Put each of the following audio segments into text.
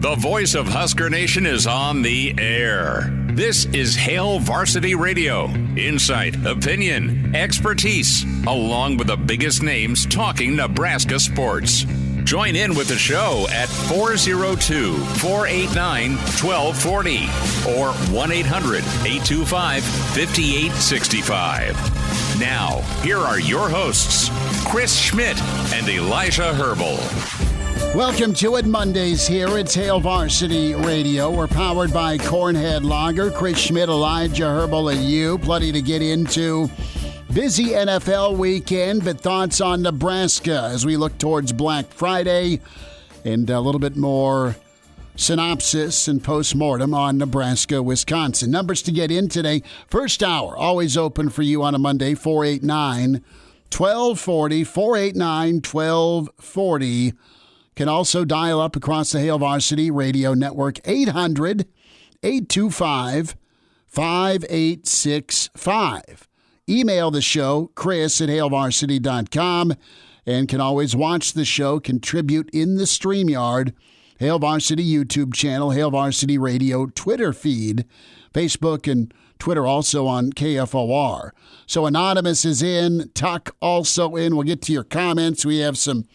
The voice of Husker Nation is on the air. This is Hail Varsity Radio. Insight, opinion, expertise, along with the biggest names talking Nebraska sports. Join in with the show at 402-489-1240 or 1-800-825-5865. Now, here are your hosts, Chris Schmidt and Elijah Herbel. Welcome to it. Mondays here. It's Hail Varsity Radio. We're powered by Cornhead Lager. Chris Schmidt, Elijah Herbel, and you. Plenty to get into. Busy NFL weekend, but thoughts on Nebraska as we look towards Black Friday and a little bit more synopsis and postmortem on Nebraska-Wisconsin. Numbers to get in today. First hour, always open for you on a Monday, 489-1240, 489-1240. Can also dial up across the Hail Varsity Radio Network, 800-825-5865. Email the show, chris@hailvarsity.com, and can always watch the show, contribute in the StreamYard, Hail Varsity YouTube channel, Hail Varsity Radio Twitter feed, Facebook and Twitter also on KFOR. So Anonymous is in, Tuck also in. We'll get to your comments. We have some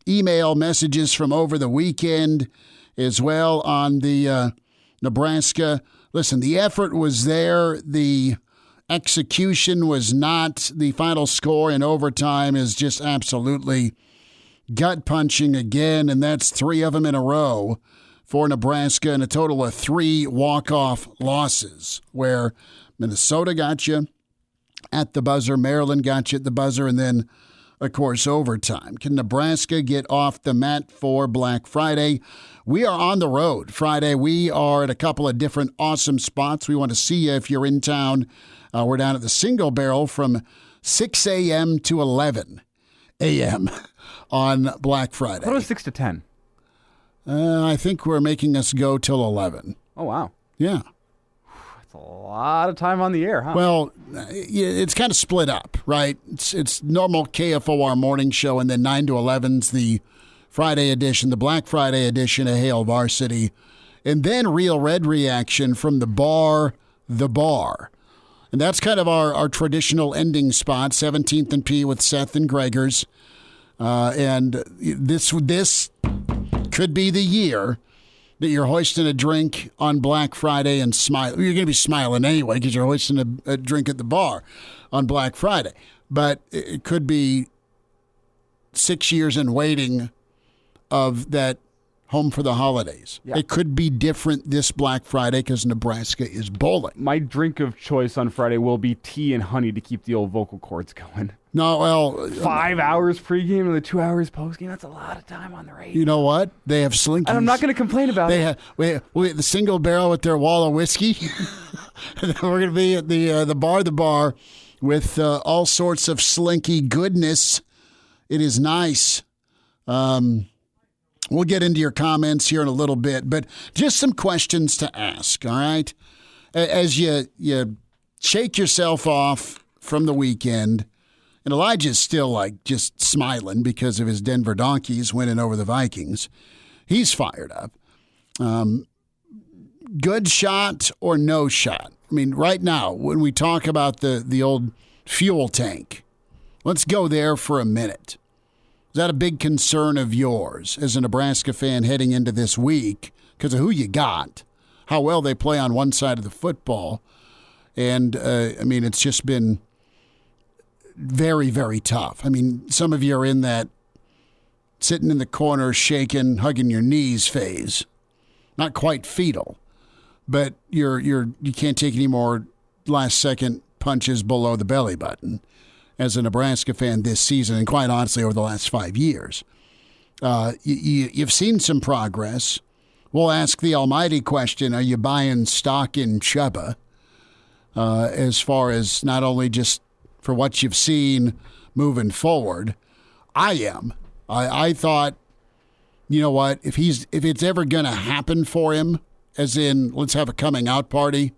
email messages from over the weekend as well on the Nebraska. Listen, the effort was there. The execution was not. The final score in overtime is just absolutely gut-punching again, and that's 3 of them in a row for Nebraska, and a total of 3 walk-off losses, where Minnesota got you at the buzzer, Maryland got you at the buzzer, and then of course, overtime. Can Nebraska get off the mat for Black Friday? We are on the road Friday. We are at a couple of different awesome spots. We want to see you if you're in town. We're down at the Single Barrel from 6 a.m. to 11 a.m. on Black Friday. What was 6 to 10? I think we're making us go till 11. Oh, wow. Yeah. That's a lot of time on the air, huh? Well, it's kind of split up, right? It's normal KFOR morning show, and then 9 to 11's the Friday edition, the Black Friday edition of Hail Varsity, and then Real Red Reaction from the bar. And that's kind of our traditional ending spot, 17th and P with Seth and Gregors. And this could be the year that you're hoisting a drink on Black Friday and smile. You're going to be smiling anyway because you're hoisting a drink at the bar on Black Friday. But it could be 6 years in waiting of that home for the holidays. Yeah. It could be different this Black Friday because Nebraska is bowling. My drink of choice on Friday will be tea and honey to keep the old vocal cords going. No, well, 5 hours pregame and the 2 hours postgame. That's a lot of time on the radio. You know what? They have Slinkies. And I'm not going to complain about it. We the Single Barrel with their wall of whiskey. We're going to be at the bar with all sorts of Slinky goodness. It is nice. We'll get into your comments here in a little bit, but just some questions to ask. All right, as you shake yourself off from the weekend. And Elijah's still just smiling because of his Denver Donkeys winning over the Vikings. He's fired up. Good shot or no shot? I mean, right now, when we talk about the old fuel tank, let's go there for a minute. Is that a big concern of yours as a Nebraska fan heading into this week because of who you got, how well they play on one side of the football? And, it's just been very, very tough. I mean, some of you are in that sitting in the corner, shaking, hugging your knees phase. Not quite fetal, but you can't take any more last-second punches below the belly button as a Nebraska fan this season, and quite honestly over the last 5 years. You've seen some progress. We'll ask the almighty question, are you buying stock in Chubba? As far as not only just for what you've seen moving forward. I am. I thought, you know what, if it's ever going to happen for him, as in let's have a coming out party,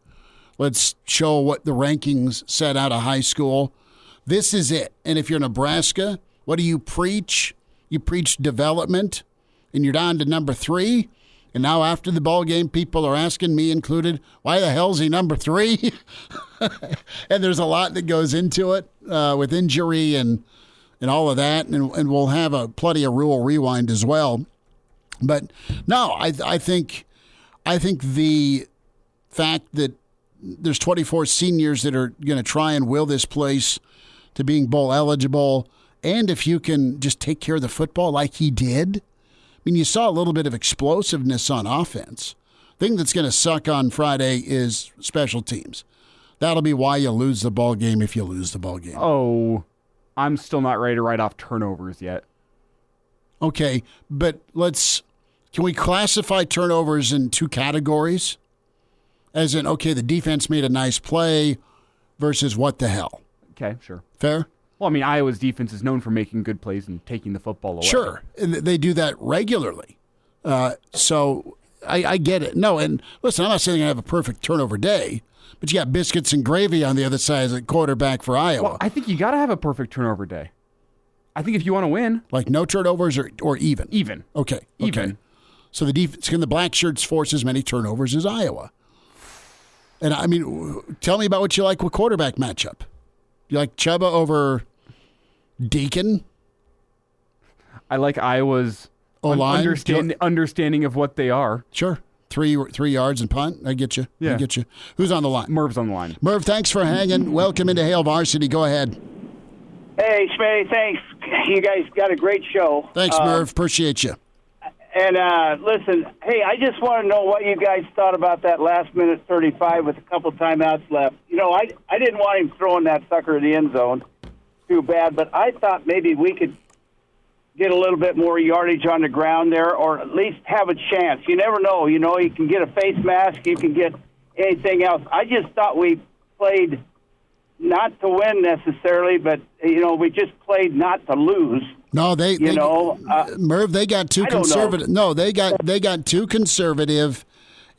let's show what the rankings set out of high school, this is it. And if you're Nebraska, what do you preach? You preach development, and you're down to number 3, And now after the ball game, people are asking, me included, why the hell is he number 3? And there's a lot that goes into it with injury and all of that. And we'll have plenty of Rhule rewind as well. But no, I think the fact that there's 24 seniors that are going to try and will this place to being bowl eligible, and if you can just take care of the football like he did, I mean, you saw a little bit of explosiveness on offense. The thing that's going to suck on Friday is special teams. That'll be why you lose the ball game if you lose the ball game. Oh, I'm still not ready to write off turnovers yet. Okay, but can we classify turnovers in 2 categories? As in, okay, the defense made a nice play versus what the hell? Okay, sure. Fair? Well, I mean, Iowa's defense is known for making good plays and taking the football away. Sure, and they do that regularly. So I get it. No, and listen, I'm not saying I have a perfect turnover day, but you got biscuits and gravy on the other side as a quarterback for Iowa. Well, I think you got to have a perfect turnover day. I think if you want to win. Like no turnovers or even? Even. Okay. Even. So the defense, can the Blackshirts force as many turnovers as Iowa? And I mean, tell me about what you like with quarterback matchup. You like Chubba over Deacon? I like Iowa's understanding of what they are. Sure. 3 yards and punt. I get you. Yeah. I get you. Who's on the line? Merv's on the line. Merv, thanks for hanging. Welcome into Hail Varsity. Go ahead. Hey, Schmidt, thanks. You guys got a great show. Thanks, Merv. Appreciate you. And listen, hey, I just want to know what you guys thought about that last minute 35 with a couple timeouts left. You know, I didn't want him throwing that sucker in the end zone too bad, but I thought maybe we could get a little bit more yardage on the ground there, or at least have a chance. You never know. You know, you can get a face mask, you can get anything else. I just thought we played not to win necessarily, but, you know, we just played not to lose. No, Merv, they got too conservative. No, they got too conservative,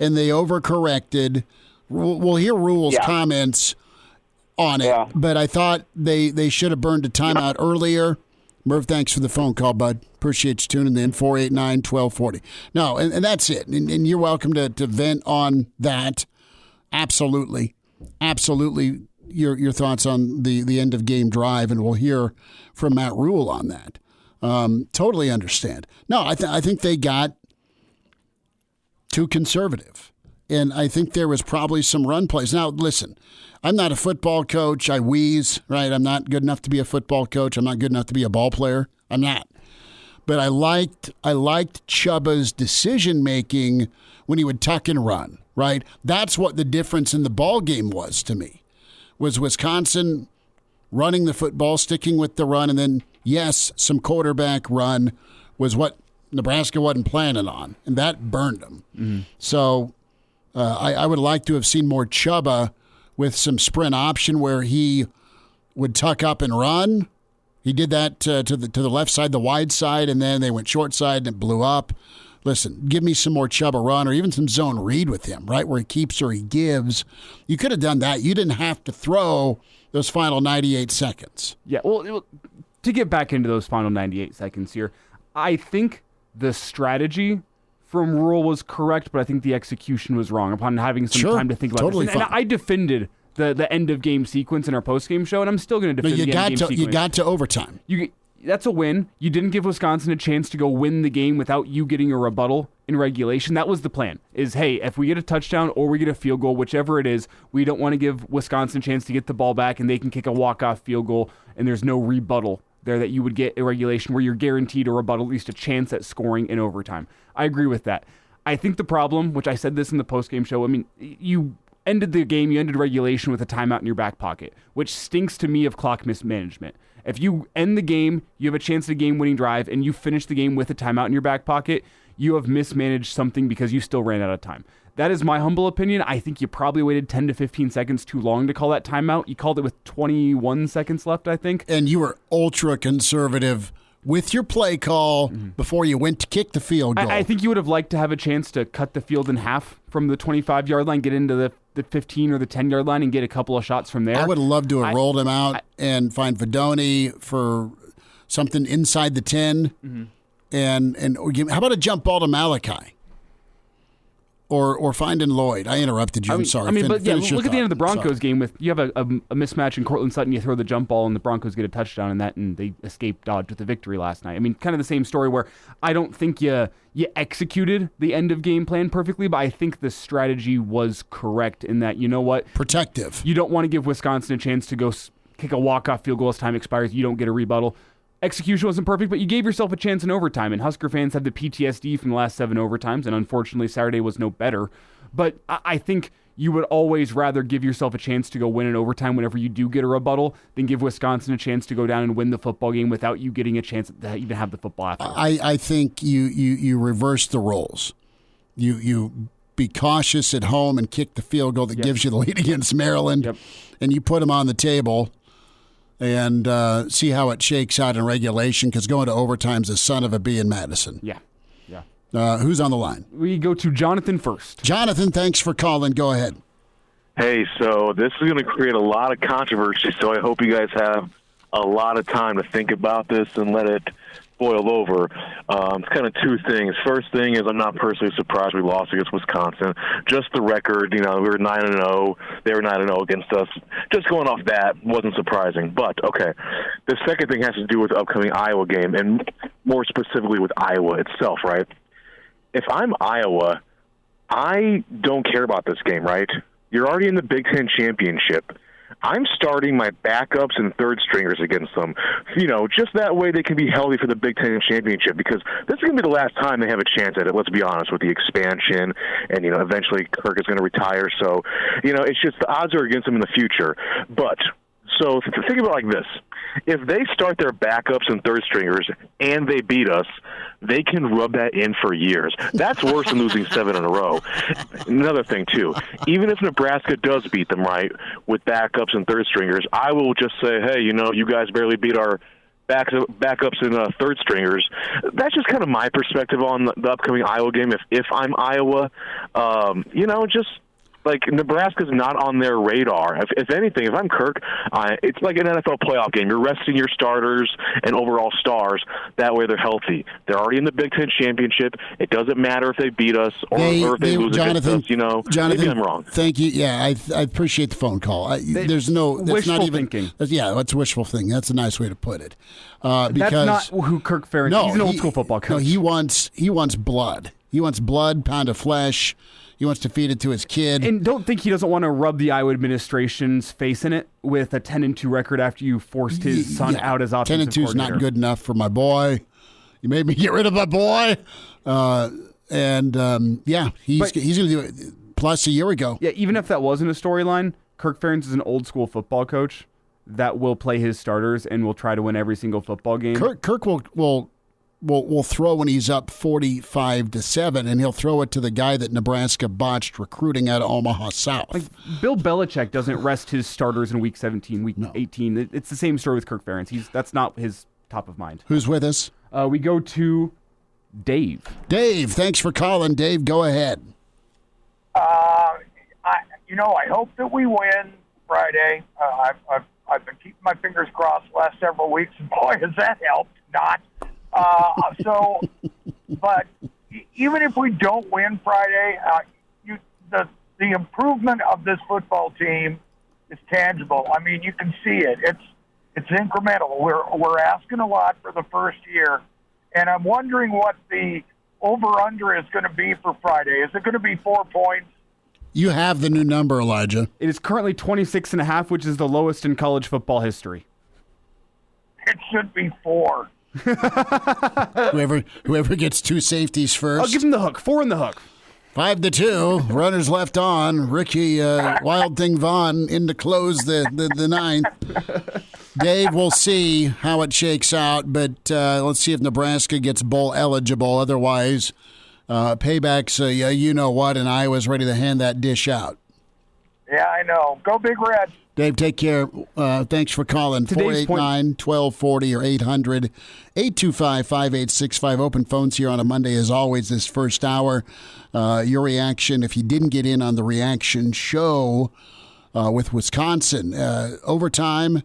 and they overcorrected. We'll hear Rhule's comments on it, but I thought they should have burned a timeout earlier. Merv, thanks for the phone call, bud. Appreciate you tuning in. 489-1240. No, and that's it. And you're welcome to vent on that. Absolutely. Absolutely. Your thoughts on the end of game drive, and we'll hear from Matt Rhule on that. Totally understand. No, I think they got too conservative, and I think there was probably some run plays. Now, listen, I'm not a football coach. I wheeze, right? I'm not good enough to be a football coach. I'm not good enough to be a ball player. I'm not. But I liked Chubba's decision making when he would tuck and run, right? That's what the difference in the ball game was to me. Was Wisconsin running the football, sticking with the run, and then, yes, some quarterback run was what Nebraska wasn't planning on, and that burned them. Mm-hmm. So I would like to have seen more Chubba with some sprint option where he would tuck up and run. He did that to the left side, the wide side, and then they went short side and it blew up. Listen, give me some more Chubba run or even some zone read with him, right, where he keeps or he gives. You could have done that. You didn't have to throw those final 98 seconds. Yeah, well, to get back into those final 98 seconds here, I think the strategy from Rhule was correct, but I think the execution was wrong upon having some time to think about totally this. And I defended the end-of-game sequence in our post-game show, and I'm still going to defend the end-of-game sequence. You got to overtime. That's a win. You didn't give Wisconsin a chance to go win the game without you getting a rebuttal in regulation. That was the plan, is, hey, if we get a touchdown or we get a field goal, whichever it is, we don't want to give Wisconsin a chance to get the ball back and they can kick a walk-off field goal and there's no rebuttal there that you would get in regulation where you're guaranteed a rebuttal, at least a chance at scoring in overtime. I agree with that. I think the problem, which I said this in the post-game show, I mean, you ended the game, you ended regulation with a timeout in your back pocket, which stinks to me of clock mismanagement. If you end the game, you have a chance at a game-winning drive, and you finish the game with a timeout in your back pocket, you have mismanaged something because you still ran out of time. That is my humble opinion. I think you probably waited 10 to 15 seconds too long to call that timeout. You called it with 21 seconds left, I think. And you were ultra-conservative with your play call before you went to kick the field goal. I think you would have liked to have a chance to cut the field in half from the 25-yard line, get into the 15 or the 10-yard line and get a couple of shots from there. I would have loved to have rolled him out and find Vidoni for something inside the 10. Mm-hmm. And how about a jump ball to Malachi? or finding Lloyd. I interrupted you. I'm sorry. Look at the end of the Broncos game with you have a mismatch in Cortland Sutton. You throw the jump ball and the Broncos get a touchdown and they escape dodge with the victory last night. I mean, kind of the same story where I don't think you executed the end of game plan perfectly, but I think the strategy was correct in that, you know what? Protective. You don't want to give Wisconsin a chance to go kick a walk-off field goal as time expires. You don't get a rebuttal. Execution wasn't perfect, but you gave yourself a chance in overtime, and Husker fans had the PTSD from the last 7 overtimes, and unfortunately Saturday was no better. But I think you would always rather give yourself a chance to go win in overtime whenever you do get a rebuttal than give Wisconsin a chance to go down and win the football game without you getting a chance to even have the football after. I think you reverse the roles. You be cautious at home and kick the field goal that gives you the lead against Maryland, and you put them on the table and see how it shakes out in regulation, because going to overtime is a son of a bee in Madison. Yeah. Who's on the line? We go to Jonathan first. Jonathan, thanks for calling. Go ahead. Hey, so this is going to create a lot of controversy, so I hope you guys have a lot of time to think about this and let it boil over. It's kind of two things. First thing is I'm not personally surprised we lost against Wisconsin. Just the record, we were 9-0. They were 9-0 against us. Just going off that wasn't surprising. But, okay, the second thing has to do with the upcoming Iowa game, and more specifically with Iowa itself, right? If I'm Iowa, I don't care about this game, right? You're already in the Big Ten championship. I'm starting my backups and third stringers against them, just that way they can be healthy for the Big Ten championship, because this is going to be the last time they have a chance at it, let's be honest, with the expansion, and, eventually Kirk is going to retire, so, it's just the odds are against them in the future. But, so think about it like this. If they start their backups and third stringers and they beat us, they can rub that in for years. That's worse than losing 7 in a row. Another thing, too, even if Nebraska does beat them, right, with backups and third stringers, I will just say, hey, you guys barely beat our backups and third stringers. That's just kind of my perspective on the upcoming Iowa game. If I'm Iowa, just like Nebraska's not on their radar. If anything, if I'm Kirk, it's like an NFL playoff game. You're resting your starters and overall stars. That way they're healthy. They're already in the Big Ten championship. It doesn't matter if they beat us or if they lose against us. Jonathan, maybe I'm wrong. Thank you. Yeah, I appreciate the phone call. There's no that's wishful not even thinking. That's wishful thinking. That's a nice way to put it. Because that's not who Kirk Ferentz. No, he's an old school football coach. No, he wants blood. He wants blood, pound of flesh. He wants to feed it to his kid. And don't think he doesn't want to rub the Iowa administration's face in it with a 10-2 record after you forced his son out as offensive 10-2 is not good enough for my boy. You made me get rid of my boy. He's going to do it. Plus, a year ago. Yeah, even if that wasn't a storyline, Kirk Ferentz is an old school football coach that will play his starters and will try to win every single football game. Kirk will throw when he's up 45-7, and he'll throw it to the guy that Nebraska botched recruiting out of Omaha South. Like Bill Belichick doesn't rest his starters in week 17, week 18. It's the same story with Kirk Ferentz. That's not his top of mind. Who's with us? We go to Dave. Dave, thanks for calling. Dave, go ahead. I hope that we win Friday. I've been keeping my fingers crossed the last several weeks, and boy, has that helped. Not. But even if we don't win Friday, the improvement of this football team is tangible. I mean, you can see it. It's incremental. We're asking a lot for the first year, and I'm wondering what the over/under is going to be for Friday. Is it going to be 4 points? You have the new number, Elijah. It is currently 26.5, which is the lowest in college football history. It should be 4. Whoever gets 2 safeties first. I'll give him the hook. 4 in the hook. 5-2. Runners left on. Ricky Wild Thing Vaughn in to close the ninth. Dave, we'll see how it shakes out, but let's see if Nebraska gets bowl eligible. Otherwise, payback's you know what, and Iowa's ready to hand that dish out. Yeah, I know. Go Big Red. Dave, take care. Thanks for calling. 489-1240 or 800-825-5865. Open phones here on a Monday, as always, this first hour. Your reaction, if you didn't get in on the reaction show with Wisconsin. Overtime,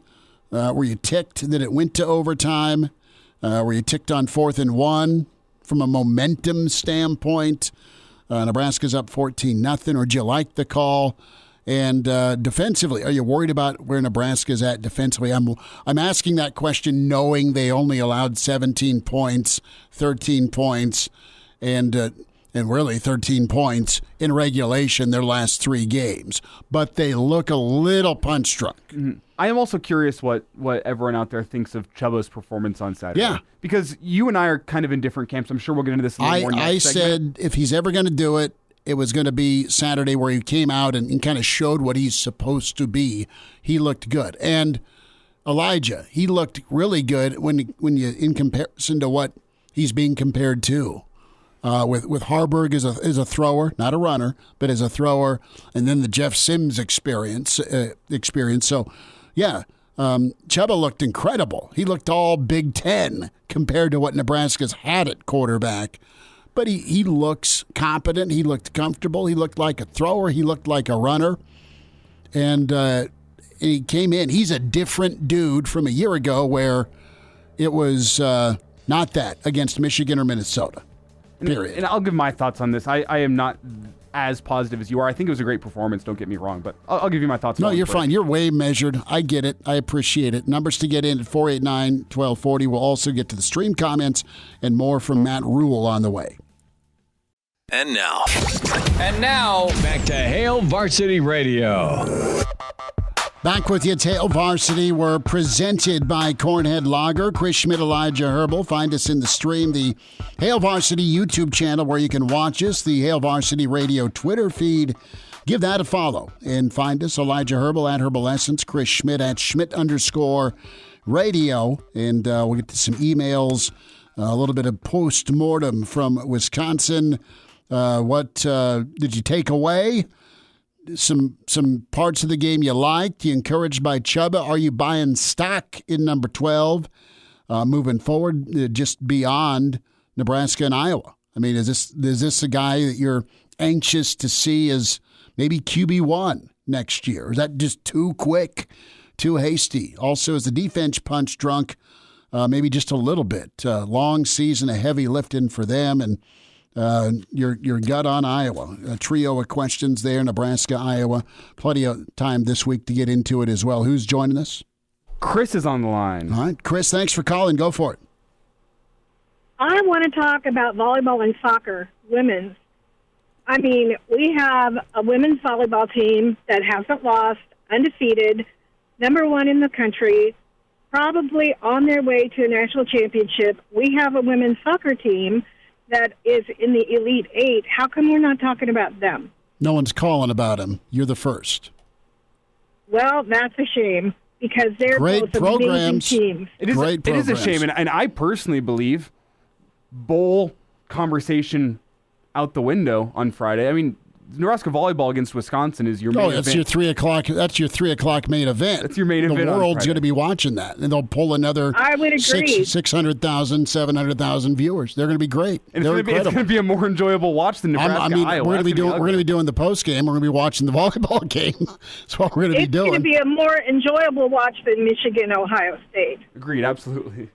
were you ticked that it went to overtime? Were you ticked on 4th and 1 from a momentum standpoint? Nebraska's up 14-0. Or do you like the call? And defensively, are you worried about where Nebraska's at defensively? I'm asking that question knowing they only allowed 17 points, 13 points, and really 13 points in regulation their last 3 games. But they look a little punch-drunk. Mm-hmm. I am also curious what everyone out there thinks of Chubba's performance on Saturday. Yeah. Because you and I are kind of in different camps. I'm sure we'll get into this a little more next I segment. said if he's ever going to do it, it was going to be Saturday where he came out and kind of showed what he's supposed to be. He looked good. And Elijah, he looked really good when you in comparison to what he's being compared to. With Harburg as a thrower, not a runner, but as a thrower, and then the Jeff Sims experience. So, yeah, Chubba looked incredible. He looked all Big Ten compared to what Nebraska's had at quarterback. But he looks competent. He looked comfortable. He looked like a thrower. He looked like a runner. And he came in. He's a different dude from a year ago where it was not that against Michigan or Minnesota. Period. And I'll give my thoughts on this. I am not as positive as you are. I think it was a great performance, don't get me wrong, but I'll give you my thoughts. No, you're fine. You're way measured. I get it. I appreciate it. Numbers to get in at 489-1240. We'll also get to the stream comments and more from Matt Rhule on the way. And now, back to Hail Varsity Radio. Back with you, Hail Varsity. We're presented by Cornhead Lager. Chris Schmidt, Elijah Herbel. Find us in the stream, the Hail Varsity YouTube channel where you can watch us, the Hail Varsity Radio Twitter feed. Give that a follow and find us, Elijah Herbel at Herbal Essence, Chris Schmidt at Schmidt_radio. And we'll get to some emails, a little bit of post-mortem from Wisconsin. What did you take away? Some parts of the game you liked. You encouraged by Chubba. Are you buying stock in number 12 moving forward, just beyond Nebraska and Iowa? I mean, is this a guy that you're anxious to see as maybe QB1 next year? Is that just too quick, too hasty? Also, is the defense punch drunk? Maybe just a little bit. Long season, a heavy lifting for them, and your gut on Iowa. A trio of questions there, Nebraska, Iowa. Plenty of time this week to get into it as well. Who's joining us? Chris is on the line. All right, Chris, thanks for calling. Go for it. I want to talk about volleyball and soccer, women's. I mean, we have a women's volleyball team that hasn't lost, undefeated, number 1 in the country, probably on their way to a national championship. We have a women's soccer team that is in the Elite 8. How come we're not talking about them? No one's calling about them. You're the first. Well, that's a shame because they're great both programs. amazing teams. It is a shame, and I personally believe bowl conversation out the window on Friday. I mean, Nebraska volleyball against Wisconsin is your main event. Your 3 o'clock. That's your 3 o'clock main event. That's your main event. The world's going to be watching that, and they'll pull another. I would agree. 600,000, 700,000 viewers. They're going to be great. And it's going to be a more enjoyable watch than Nebraska. Iowa. We're going to be doing the post game. We're going to be watching the volleyball game. That's what we're going to be doing. It's going to be a more enjoyable watch than Michigan, Ohio State. Agreed. Absolutely.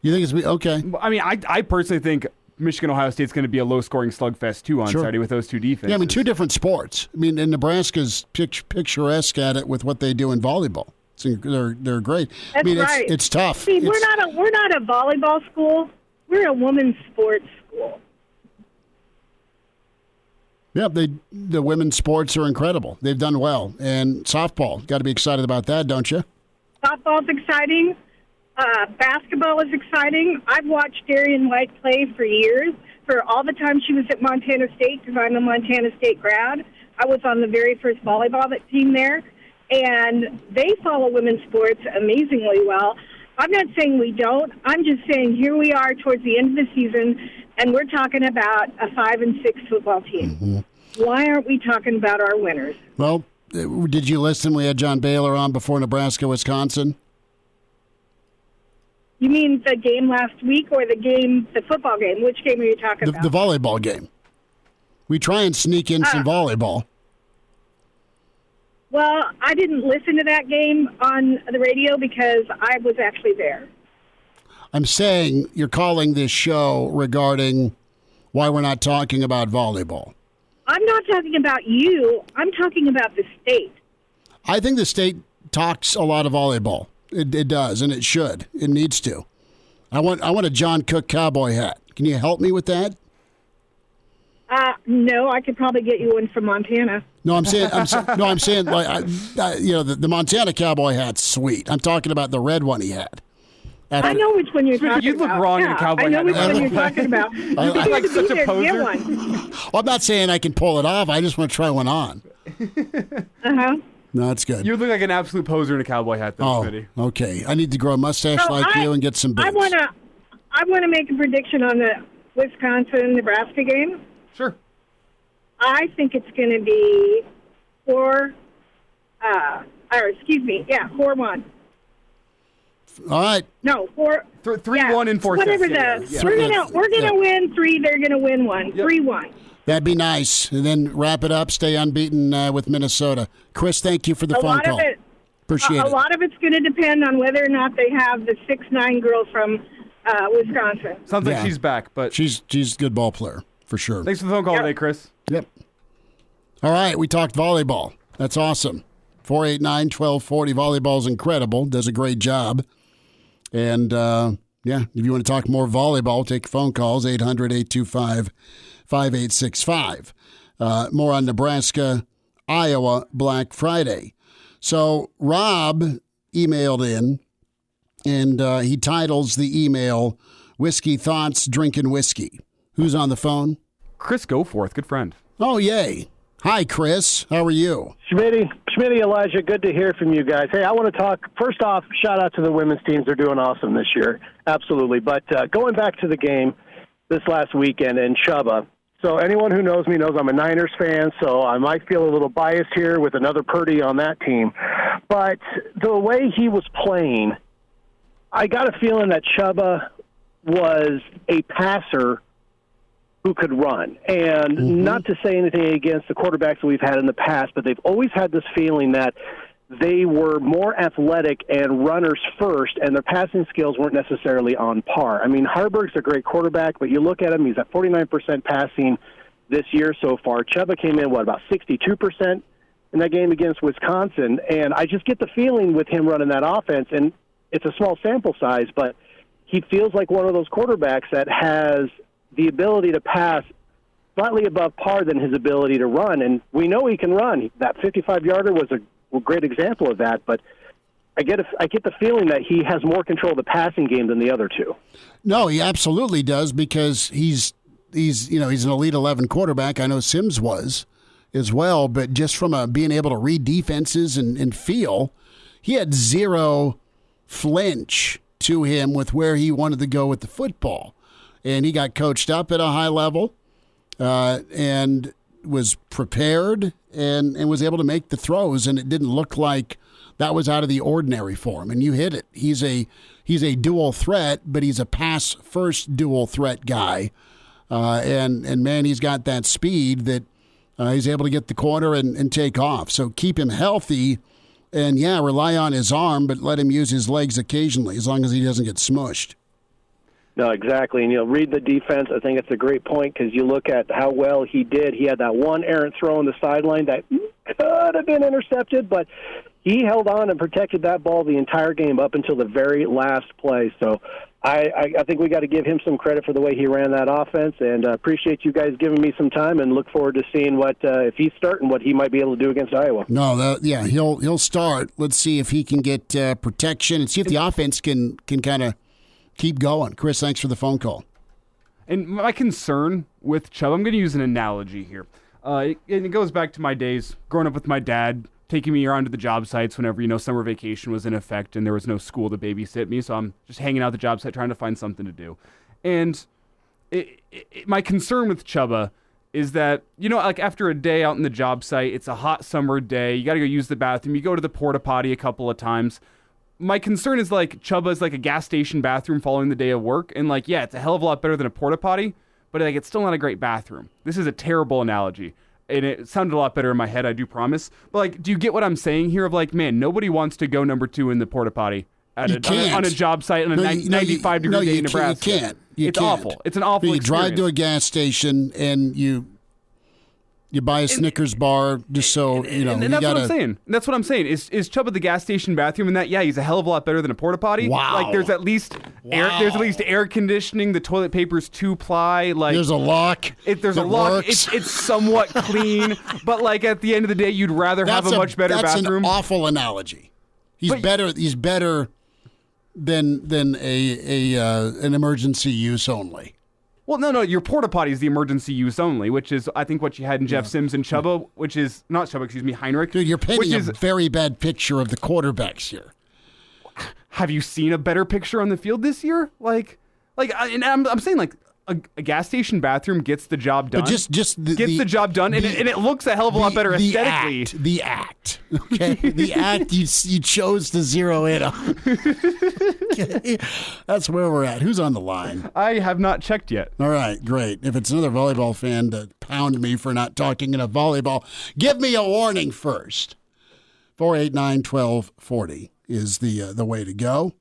You think it's okay? I mean, I personally think Michigan, Ohio State's going to be a low-scoring slugfest, too, on Saturday with those two defenses. Yeah, I mean, 2 different sports. I mean, and Nebraska's picturesque at it with what they do in volleyball. They're great. That's right. It's tough. See, we're not a volleyball school. We're a women's sports school. Yeah, the women's sports are incredible. They've done well. And softball, got to be excited about that, don't you? Softball's exciting. Basketball is exciting. I've watched Darian White play for years, for all the time she was at Montana State, because I'm a Montana State grad. I was on the very first volleyball team there, and they follow women's sports amazingly well. I'm not saying we don't. I'm just saying here we are towards the end of the season, and we're talking about a 5-6 football team. Mm-hmm. Why aren't we talking about our winners? Well, did you listen? We had John Baylor on before Nebraska-Wisconsin. You mean the game last week or the football game? Which game are you talking about? The volleyball game. We try and sneak in some volleyball. Well, I didn't listen to that game on the radio because I was actually there. I'm saying you're calling this show regarding why we're not talking about volleyball. I'm not talking about you. I'm talking about the state. I think the state talks a lot of volleyball. It does, and it should. It needs to. I want a John Cook cowboy hat. Can you help me with that? No, I could probably get you one from Montana. No, I'm saying like the Montana cowboy hat's sweet. I'm talking about the red one he had. I know which one you're talking about. You look wrong in a cowboy hat. I know which one you're talking about. You look like such a poser. Well, I'm not saying I can pull it off. I just want to try one on. Uh-huh. No, it's good. You look like an absolute poser in a cowboy hat, though, Smitty. Okay. I need to grow a mustache you and get some boots. I want to make a prediction on the Wisconsin-Nebraska game. Sure. I think it's going to be 4-1. All right. No, 3-1 in 4 whatever sets. We're gonna win 3. They're gonna win 1. 3-1. That'd be nice. And then wrap it up. Stay unbeaten with Minnesota. Chris, thank you for the phone call. Appreciate it. A lot of it's going to depend on whether or not they have the 6'9" girl from Wisconsin. Sounds like she's back, but she's a good ball player for sure. Thanks for the phone call today, Chris. Yep. All right, we talked volleyball. That's awesome. 489-1240. Volleyball's incredible. Does a great job. And, if you want to talk more volleyball, take phone calls, 800-825-5865. More on Nebraska, Iowa, Black Friday. So Rob emailed in, and he titles the email, Whiskey Thoughts, Drinking Whiskey. Who's on the phone? Chris Goforth, good friend. Oh, yay. Hi, Chris. How are you? Schmidt and Elijah, good to hear from you guys. Hey, I want to talk, first off, shout out to the women's teams. They're doing awesome this year. Absolutely. But going back to the game this last weekend and Chubba, so anyone who knows me knows I'm a Niners fan, so I might feel a little biased here with another Purdy on that team. But the way he was playing, I got a feeling that Chubba was a passer who could run. And not to say anything against the quarterbacks that we've had in the past, but they've always had this feeling that they were more athletic and runners first, and their passing skills weren't necessarily on par. I mean, Harburg's a great quarterback, but you look at him, he's at 49% passing this year so far. Chubba came in, about 62% in that game against Wisconsin, and I just get the feeling with him running that offense, and it's a small sample size, but he feels like one of those quarterbacks that has the ability to pass slightly above par than his ability to run, and we know he can run. That 55-yarder was a great example of that, but I get the feeling that he has more control of the passing game than the other two. No, he absolutely does, because he's an Elite 11 quarterback. I know Sims was as well, but just from being able to read defenses and feel, he had zero flinch to him with where he wanted to go with the football. And he got coached up at a high level and was prepared and was able to make the throws, and it didn't look like that was out of the ordinary for him. And you hit it. He's a dual threat, but he's a pass-first dual threat guy. And man, he's got that speed that he's able to get the corner and take off. So keep him healthy and, rely on his arm, but let him use his legs occasionally as long as he doesn't get smushed. No, exactly. And, read the defense. I think it's a great point because you look at how well he did. He had that one errant throw on the sideline that could have been intercepted, but he held on and protected that ball the entire game up until the very last play. So I think we got to give him some credit for the way he ran that offense, and appreciate you guys giving me some time and look forward to seeing what if he's starting, what he might be able to do against Iowa. No, he'll start. Let's see if he can get protection and see if the offense can kind of keep going. Chris, thanks for the phone call. And my concern with Chubb, I'm going to use an analogy here. It goes back to my days growing up with my dad, taking me around to the job sites whenever, summer vacation was in effect and there was no school to babysit me. So I'm just hanging out at the job site trying to find something to do. And my concern with Chubba is that, like after a day out in the job site, it's a hot summer day. You got to go use the bathroom. You go to the porta potty a couple of times. My concern is Chubba's like a gas station bathroom following the day of work. And it's a hell of a lot better than a porta potty, but it's still not a great bathroom. This is a terrible analogy. And it sounded a lot better in my head, I do promise. But do you get what I'm saying here of man, nobody wants to go number 2 in the porta potty on a job site on a 95-degree day in Nebraska. You can't. It's awful. It's an awful experience. You drive to a gas station and you You buy a Snickers bar just so, And that's what I'm saying. That's what I'm saying. Is Chubba the gas station bathroom and that? Yeah, he's a hell of a lot better than a porta potty. Wow. Like there's at least air conditioning. The toilet paper's 2-ply. Like there's a lock. There's a lock. It's somewhat clean, but like at the end of the day, you'd rather have a much better bathroom. That's an awful analogy. He's better than an emergency use only. Well, no, your porta potty is the emergency use only, which is, I think, what you had in Jeff Sims and Chubba, which is, not Chubba, excuse me, Heinrich. Dude, you're painting a very bad picture of the quarterbacks here. Have you seen a better picture on the field this year? And I'm saying, like, a gas station bathroom gets the job done. But just the job done, and it looks a hell of a lot better aesthetically. The act, okay? The act you chose to zero in on. Okay. That's where we're at. Who's on the line? I have not checked yet. All right, great. If it's another volleyball fan to pound me for not talking enough volleyball, give me a warning first. 489-1240 is the way to go.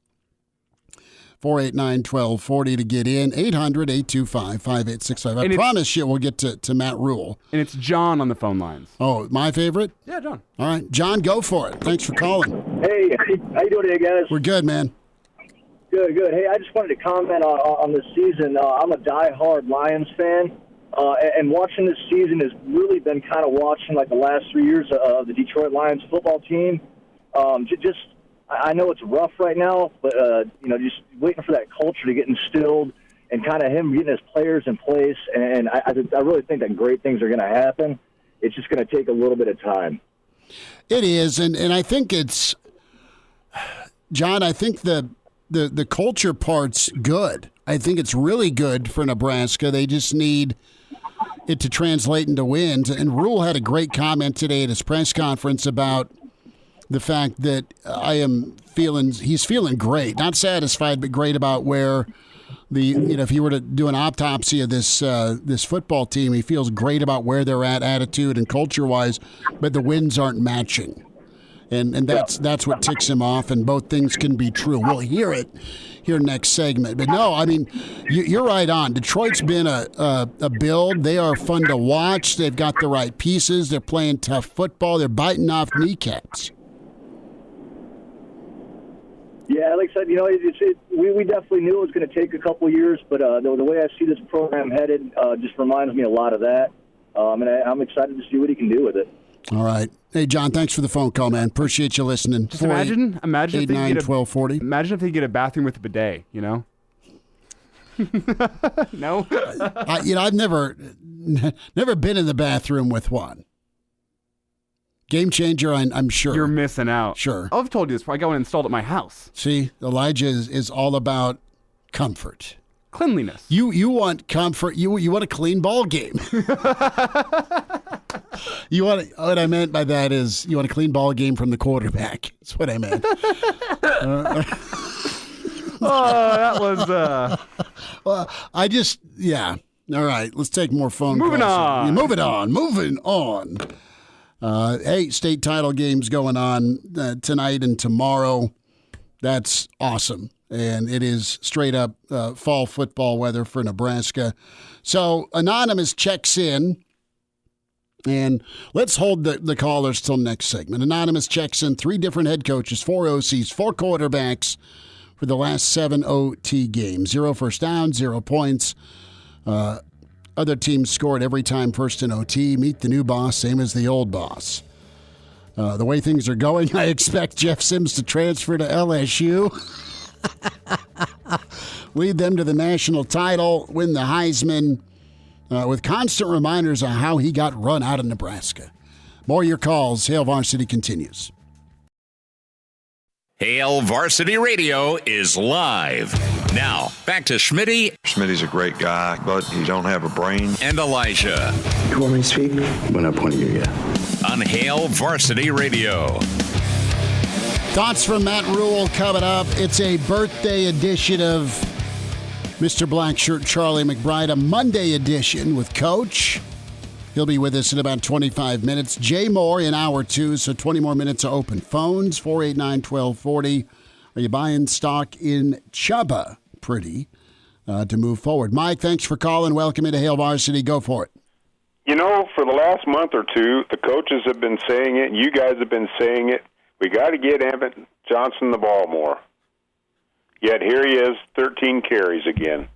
489-1240 to get in. 800-825-5865. I promise you we'll get to Matt Rhule. And it's John on the phone lines. Oh, my favorite? Yeah, John. All right. John, go for it. Thanks for calling. Hey, how you doing today, guys? We're good, man. Good. Hey, I just wanted to comment on this season. I'm a diehard Lions fan, and watching this season has really been kind of watching like the last 3 years of the Detroit Lions football team. I know it's rough right now, but just waiting for that culture to get instilled and kind of him getting his players in place. And I really think that great things are going to happen. It's just going to take a little bit of time. It is, and I think it's, John, I think the culture part's good. I think it's really good for Nebraska. They just need it to translate into wins. And Rhule had a great comment today at his press conference about the fact that he's feeling great, not satisfied, but great about where if he were to do an autopsy of this football team, he feels great about where they're at, attitude and culture wise, but the wins aren't matching. And that's what ticks him off, and both things can be true. We'll hear it here next segment. But no, I mean, you're right on. Detroit's been a build. They are fun to watch. They've got the right pieces. They're playing tough football. They're biting off kneecaps. Yeah, like I said, we definitely knew it was going to take a couple of years, but the way I see this program headed just reminds me a lot of that, and I'm excited to see what he can do with it. All right. Hey, John, thanks for the phone call, man. Appreciate you listening. Just imagine if they get 1240. Imagine if they get a bathroom with a bidet, No? I've never been in the bathroom with one. Game changer, I'm sure. You're missing out. Sure. I've told you this before. I got one installed at my house. See, Elijah is all about comfort. Cleanliness. You want comfort. You want a clean ball game. What I meant by that is you want a clean ball game from the quarterback. That's what I meant. That was... Well, yeah. All right, let's take more phone calls. Moving on. Hey, state title games going on tonight and tomorrow. That's awesome. And it is straight up fall football weather for Nebraska. So Anonymous checks in. And let's hold the callers till next segment. Anonymous checks in 3 different head coaches, 4 OCs, 4 quarterbacks for the last 7 OT games. 0 first down, 0 points. Other teams scored every time first in OT. Meet the new boss, same as the old boss. The way things are going, I expect Jeff Sims to transfer to LSU. Lead them to the national title, win the Heisman, with constant reminders of how he got run out of Nebraska. More of your calls. Hail Varsity continues. Hail Varsity Radio is live. Now, back to Schmitty. Schmitty's a great guy, but he don't have a brain. And Elijah. You want me to speak? We're not pointing you yet. On Hail Varsity Radio. Thoughts from Matt Rhule coming up. It's a birthday edition of Mr. Blackshirt Charlie McBride, a Monday edition with Coach. He'll be with us in about 25 minutes. Jay Moore in hour 2, so 20 more minutes of open phones. 489-1240. Are you buying stock in Chubba Purdy to move forward? Mike, thanks for calling. Welcome into Hail Varsity. Go for it. You know, for the last month or two, the coaches have been saying it, you guys have been saying it, we got to get Emmett Johnson the ball more. Yet here he is, 13 carries again.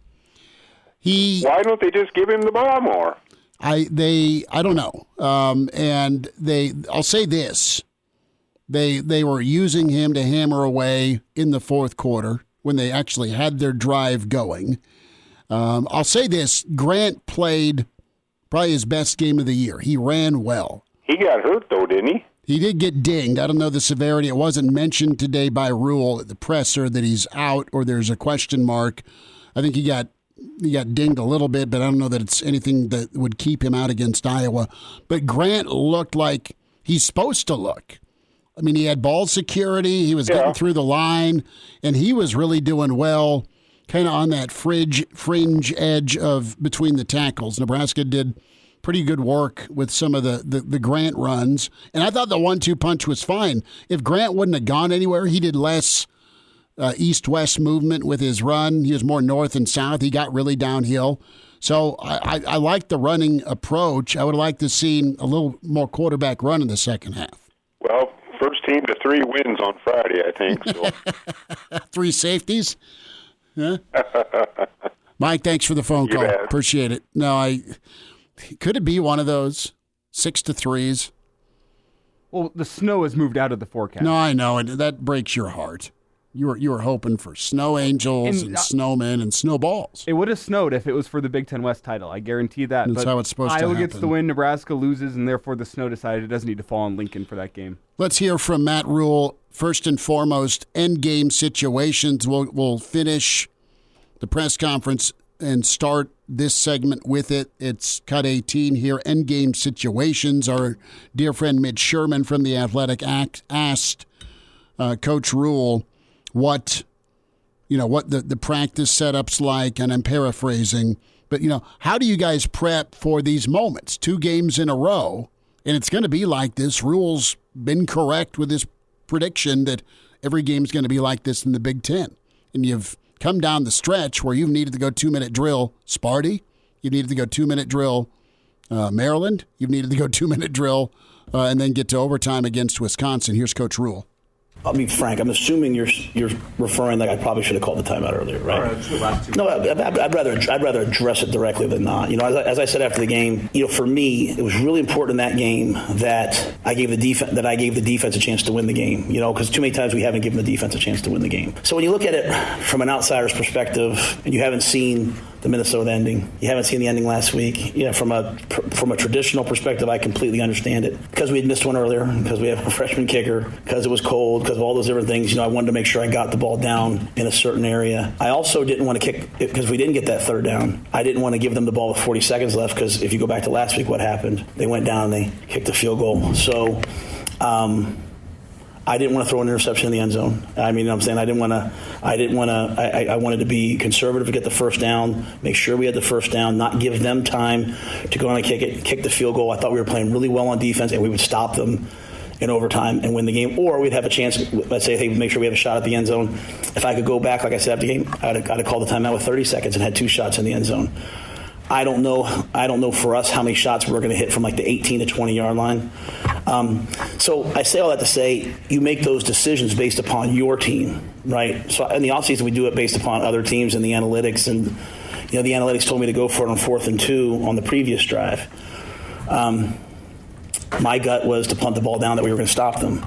Why don't they just give him the ball more? I don't know. And I'll say this. They were using him to hammer away in the fourth quarter when they actually had their drive going. I'll say this. Grant played probably his best game of the year. He ran well. He got hurt, though, didn't he? He did get dinged. I don't know the severity. It wasn't mentioned today by Rhule at the presser that he's out or there's a question mark. I think he got dinged a little bit, but I don't know that it's anything that would keep him out against Iowa. But Grant looked like he's supposed to look. I mean, he had ball security. He was getting through the line, and he was really doing well, kind of on that fringe edge of between the tackles. Nebraska did pretty good work with some of the Grant runs, and I thought the 1-2 punch was fine. If Grant wouldn't have gone anywhere, he did less east-west movement with his run. He was more north and south. He got really downhill. So I like the running approach. I would like to see a little more quarterback run in the second half. Well, first team to 3 wins on Friday, I think. So. 3 safeties? Huh? Mike, thanks for the phone call. Bet. Appreciate it. No, could it be one of those 6-3s? Well, the snow has moved out of the forecast. No, I know. That breaks your heart. You were hoping for snow angels and snowmen and snowballs. It would have snowed if it was for the Big Ten West title. I guarantee that. That's how it's supposed to Iowa happen. gets the win, Nebraska loses, and therefore the snow decided it doesn't need to fall on Lincoln for that game. Let's hear from Matt Rhule. First and foremost, end game situations. We'll finish the press conference and start this segment with it. It's cut 18 here. End game situations. Our dear friend Mitch Sherman from The Athletic asked Coach Rhule what the practice setup's like, and I'm paraphrasing, but how do you guys prep for these moments? 2 games in a row, and it's going to be like this. Rhule's been correct with his prediction that every game's going to be like this in the Big Ten, and you've come down the stretch where you've needed to go 2-minute drill Sparty, you've needed to go 2-minute drill Maryland, you've needed to go 2-minute drill and then get to overtime against Wisconsin. Here's Coach Rhule. I'll be frank. I'm assuming you're referring like I probably should have called the timeout earlier, right? No, I'd rather address it directly than not. As I said after the game, for me, it was really important in that game that I gave the defense a chance to win the game. Because too many times we haven't given the defense a chance to win the game. So when you look at it from an outsider's perspective, and you haven't seen the Minnesota ending, you haven't seen the ending last week. From a traditional perspective, I completely understand it because we had missed one earlier, because we have a freshman kicker, because it was cold, because of all those different things. I wanted to make sure I got the ball down in a certain area. I also didn't want to kick because we didn't get that third down. I didn't want to give them the ball with 40 seconds left because if you go back to last week, what happened? They went down and they kicked the field goal. So I didn't want to throw an interception in the end zone. I mean, I'm saying I wanted to be conservative to get the first down, make sure we had the first down, not give them time to go on and kick the field goal. I thought we were playing really well on defense, and we would stop them in overtime and win the game, or we'd have a chance, let's say, hey, make sure we have a shot at the end zone. If I could go back, like I said after the game, I'd have called the timeout with 30 seconds and had 2 shots in the end zone. I don't know for us how many shots we're going to hit from like the 18 to 20 yard line. So I say all that to say you make those decisions based upon your team, right? So in the offseason we do it based upon other teams and the analytics, and the analytics told me to go for it on 4th and 2 on the previous drive. My gut was to punt the ball down, that we were going to stop them.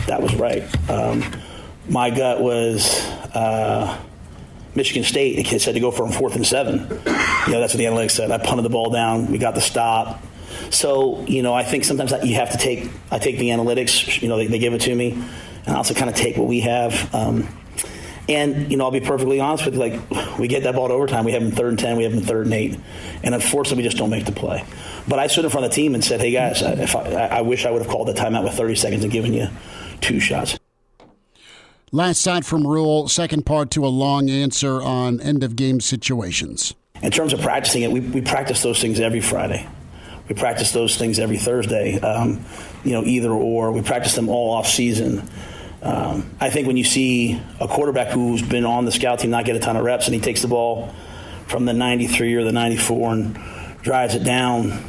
That was right. My gut was Michigan State. It said to go for on 4th and 7. That's what the analytics said. I punted the ball down. We got the stop. So, I think sometimes you have to take the analytics. They give it to me, and I also kind of take what we have. And, I'll be perfectly honest with you, like, we get that ball to overtime. We have them 3rd and 10. We have them 3rd and 8. And unfortunately, we just don't make the play. But I stood in front of the team and said, hey, guys, I wish I would have called the timeout with 30 seconds and given you 2 shots. Last side from Rhule, second part to a long answer on end-of-game situations. In terms of practicing it, we practice those things every Friday. We practice those things every Thursday, either or. We practice them all off season. I think when you see a quarterback who's been on the scout team not get a ton of reps, and he takes the ball from the 93 or the 94 and drives it down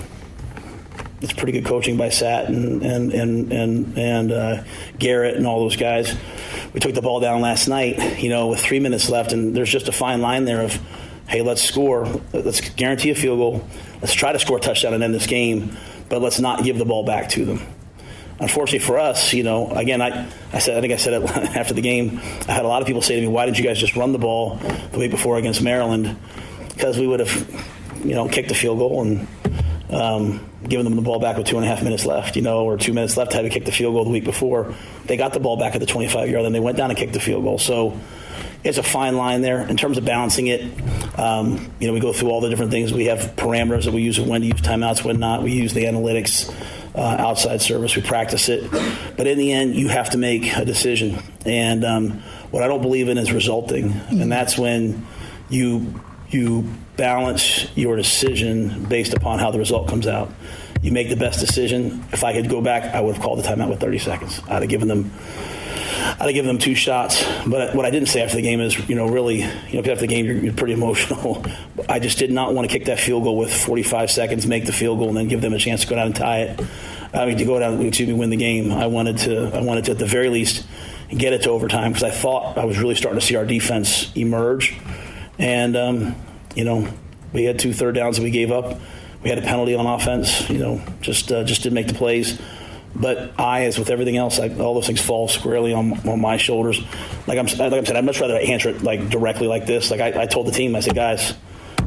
it's pretty good coaching by Sat and Garrett and all those guys. We took the ball down last night, with 3 minutes left, and there's just a fine line there of, hey, let's score. Let's guarantee a field goal. Let's try to score a touchdown and end this game, but let's not give the ball back to them. Unfortunately for us, again, I think I said it after the game. I had a lot of people say to me, why didn't you guys just run the ball the week before against Maryland? Because we would have, kicked the field goal and given them the ball back with 2.5 minutes left, or 2 minutes left, had to kick the field goal the week before. They got the ball back at the 25-yard, then they went down and kicked the field goal. So it's a fine line there in terms of balancing it. We go through all the different things. We have parameters that we use, when to use timeouts, when not. We use the analytics, outside service. We practice it. But in the end, you have to make a decision. And what I don't believe in is resulting. And that's when you balance your decision based upon how the result comes out. You make the best decision. If I could go back, I would have called the timeout with 30 seconds. I'd have given them 2 shots. But what I didn't say after the game is, really, because after the game you're pretty emotional. I just did not want to kick that field goal with 45 seconds, make the field goal, and then give them a chance to go down and tie it. Win the game. I wanted to at the very least get it to overtime because I thought I was really starting to see our defense emerge. And we had 2 third downs that we gave up. We had a penalty on offense. Just didn't make the plays. But as with everything else, all those things fall squarely on my shoulders. Like I said, I'd much rather answer it directly like this. I told the team, I said, guys,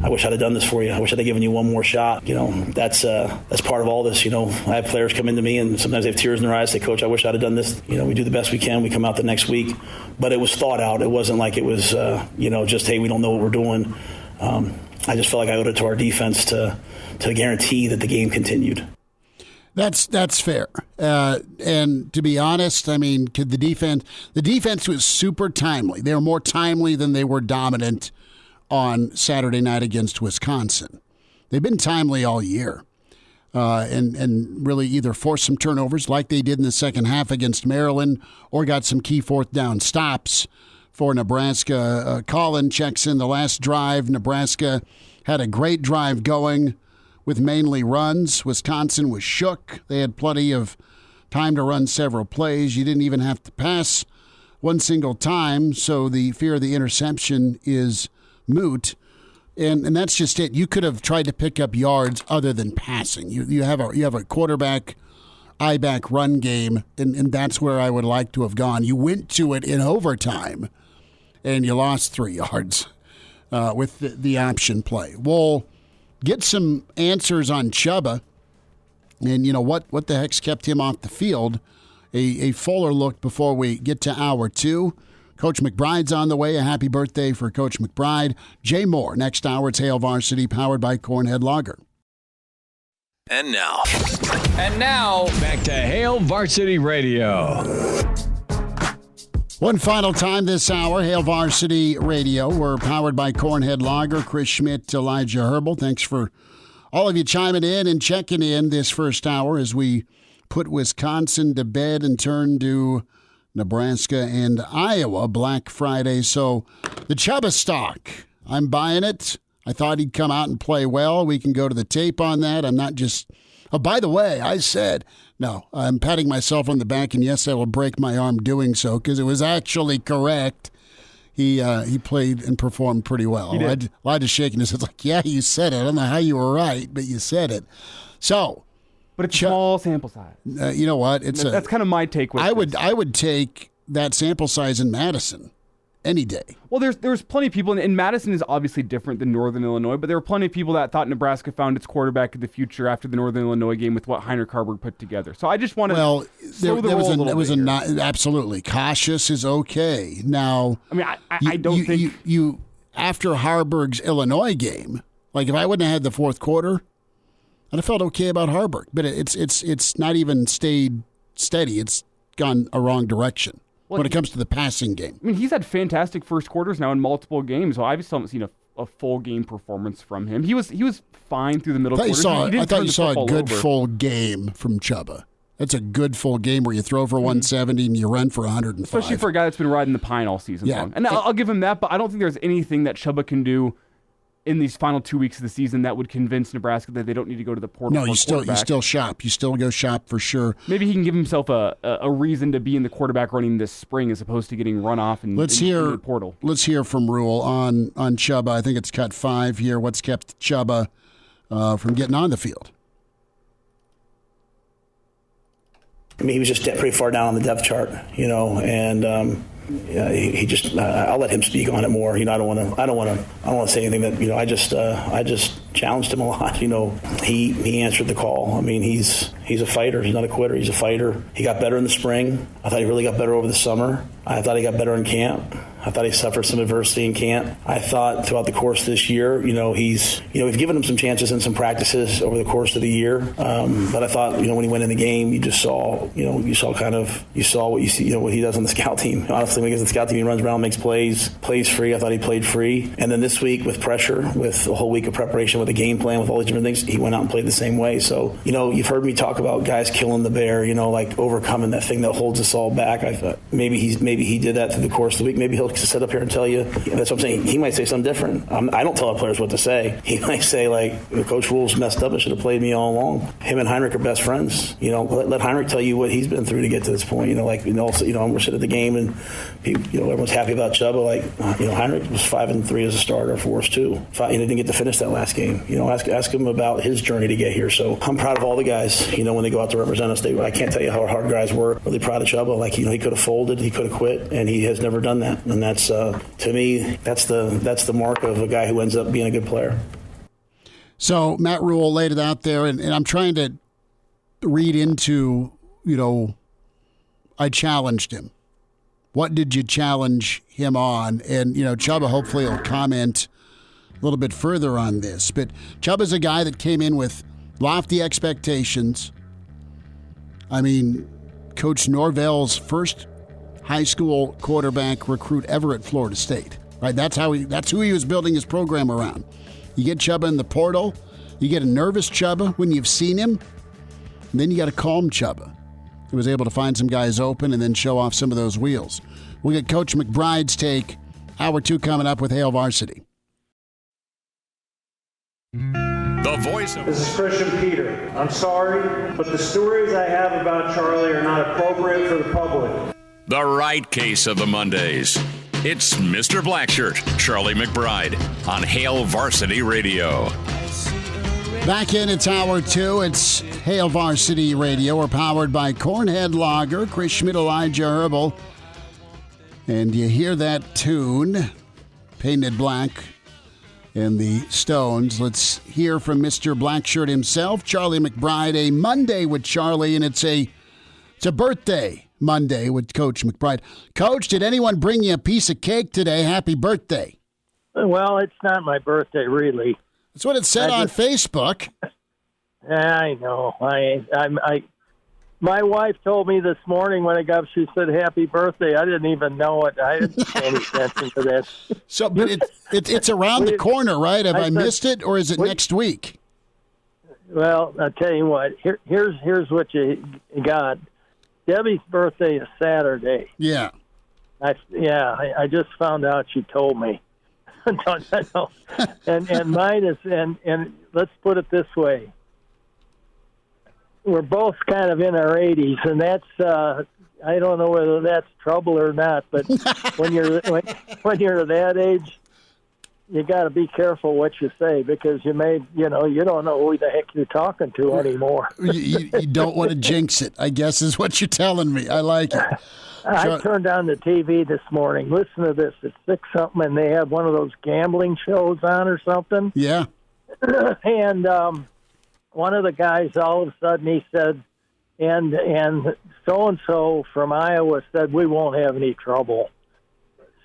I wish I'd have done this for you. I wish I'd have given you one more shot. That's part of all this. I have players come into me and sometimes they have tears in their eyes. Say, Coach, I wish I'd have done this. We do the best we can. We come out the next week, but it was thought out. It wasn't like it was, just, hey, we don't know what we're doing. I just felt like I owed it to our defense to guarantee that the game continued. That's fair. And to be honest, the defense was super timely. They were more timely than they were dominant on Saturday night against Wisconsin. They've been timely all year and really either forced some turnovers like they did in the second half against Maryland or got some key fourth down stops for Nebraska. Colin checks in the last drive. Nebraska had a great drive going with mainly runs. Wisconsin was shook. They had plenty of time to run several plays. You didn't even have to pass one single time, so the fear of the interception is moot. And that's just it. You could have tried to pick up yards other than passing. You have a quarterback, I-back run game, and that's where I would like to have gone. You went to it in overtime, and you lost 3 yards with the option play. We'll get some answers on Chubba and, what the heck's kept him off the field. A fuller look before we get to hour 2. Coach McBride's on the way. A happy birthday for Coach McBride. Jay Moore, next hour. It's Hail Varsity, powered by Cornhead Lager. And now, back to Hail Varsity Radio. One final time this hour, Hail Varsity Radio. We're powered by Cornhead Lager. Chris Schmidt, Elijah Herbel. Thanks for all of you chiming in and checking in this first hour as we put Wisconsin to bed and turn to Nebraska and Iowa Black Friday. So the Chubba stock, I'm buying it. I thought he'd come out and play well. We can go to the tape on that. I'm not just... Oh, by the way, I said... No, I'm patting myself on the back, and yes, I will break my arm doing so because it was actually correct. He played and performed pretty well. Elijah's shaking his head like, yeah, you said it. I don't know how you were right, but you said it. So... But it's a small sample size. You know what? That's kind of my take with this. I would take that sample size in Madison any day. Well, there's plenty of people, and Madison is obviously different than Northern Illinois, but there were plenty of people that thought Nebraska found its quarterback of the future after the Northern Illinois game with what Heinrich Harburg put together. So I just want to slow the roll a little bit. Absolutely. Cautious is okay. Now, I don't think you after Harburg's Illinois game, like if I wouldn't have had the fourth quarter, I'd have felt okay about Harburg, but it's not even stayed steady. It's gone a wrong direction when it comes to the passing game. He's had fantastic first quarters now in multiple games, so I just haven't seen a full game performance from him. He was fine through the middle quarters. I thought you saw a good full game from Chubba. That's a good full game where you throw for 170 and you run for 105. Especially for a guy that's been riding the pine all season long. And I'll give him that, but I don't think there's anything that Chubba can do in these final 2 weeks of the season that would convince Nebraska that they don't need to go to the portal. No, you still shop. You still go shop for sure. Maybe he can give himself a reason to be in the quarterback running this spring as opposed to getting run off in the portal. Let's hear from Rhule on Chubba. I think it's cut 5 here. What's kept Chubba from getting on the field? I mean, he was just pretty far down on the depth chart, and he just. I'll let him speak on it more. I don't want to say anything that. I just challenged him a lot. He answered the call. I mean, he's a fighter. He's not a quitter. He's a fighter. He got better in the spring. I thought he really got better over the summer. I thought he got better in camp. I thought he suffered some adversity in camp. I thought throughout the course of this year, we've given him some chances in some practices over the course of the year. But I thought, when he went in the game, you saw what you see, what he does on the scout team. Honestly, when he gets on the scout team, he runs around, makes plays free. I thought he played free. And then this week with pressure, with a whole week of preparation, with a game plan, with all these different things, he went out and played the same way. So, you've heard me talk about guys killing the bear, like overcoming that thing that holds us all back. I thought maybe he did that through the course of the week. Maybe he'll sit up here and tell you. That's what I'm saying. He might say something different. I don't tell our players what to say. He might say, Coach Rhule's messed up and should have played me all along. Him and Heinrich are best friends. Let Heinrich tell you what he's been through to get to this point. We're sitting at the game and everyone's happy about Chubba. Heinrich was 5-3 as a starter for us too. He didn't get to finish that last game. Ask him about his journey to get here. So I'm proud of all the guys. When they go out to represent us, I can't tell you how hard guys were. Really proud of Chubba. He could have folded, he could have quit, and he has never done that. And that's to me, that's the mark of a guy who ends up being a good player. So Matt Rhule laid it out there, and I'm trying to read into, I challenged him. What did you challenge him on? And, Chubba hopefully will comment a little bit further on this. But Chubba's a guy that came in with lofty expectations. I mean, Coach Norvell's first high school quarterback recruit ever at Florida State. Right? That's who he was building his program around. You get Chubba in the portal, you get a nervous Chubba when you've seen him, and then you got a calm Chubba who was able to find some guys open and then show off some of those wheels. We'll get Coach McBride's take. Hour 2 coming up with Hail Varsity. The voice of... This is Christian Peter. I'm sorry, but the stories I have about Charlie are not appropriate for the public. The right case of the Mondays. It's Mr. Blackshirt, Charlie McBride, on Hail Varsity Radio. Back in, it's Hour 2. It's Hail Varsity Radio. We're powered by Cornhead Lager, Schmidt and Elijah Herbel. And you hear that tune, Painted Black, and the Stones. Let's hear from Mr. Blackshirt himself, Charlie McBride. A Monday with Charlie, and it's a birthday Monday with Coach McBride. Coach, did anyone bring you a piece of cake today? Happy birthday. Well, it's not my birthday, really. That's what it said on Facebook. I know. My wife told me this morning when I got up, she said, happy birthday. I didn't even know it. I didn't pay any attention to that. So, but it's around the corner, right? Have I missed it, or is it next week? Well, I'll tell you what. Here's what you got. Debbie's birthday is Saturday. Yeah. I just found out. She told me. No. And mine is, and let's put it this way. We're both kind of in our 80s, and that's I don't know whether that's trouble or not, but when you're that age, you got to be careful what you say, because you don't know who the heck you're talking to anymore. you don't want to jinx it, I guess, is what you're telling me. I like it. I turned on the TV this morning. Listen to this. It's 6-something, and they have one of those gambling shows on or something. Yeah. And one of the guys, all of a sudden, he said, and so-and-so from Iowa said, we won't have any trouble.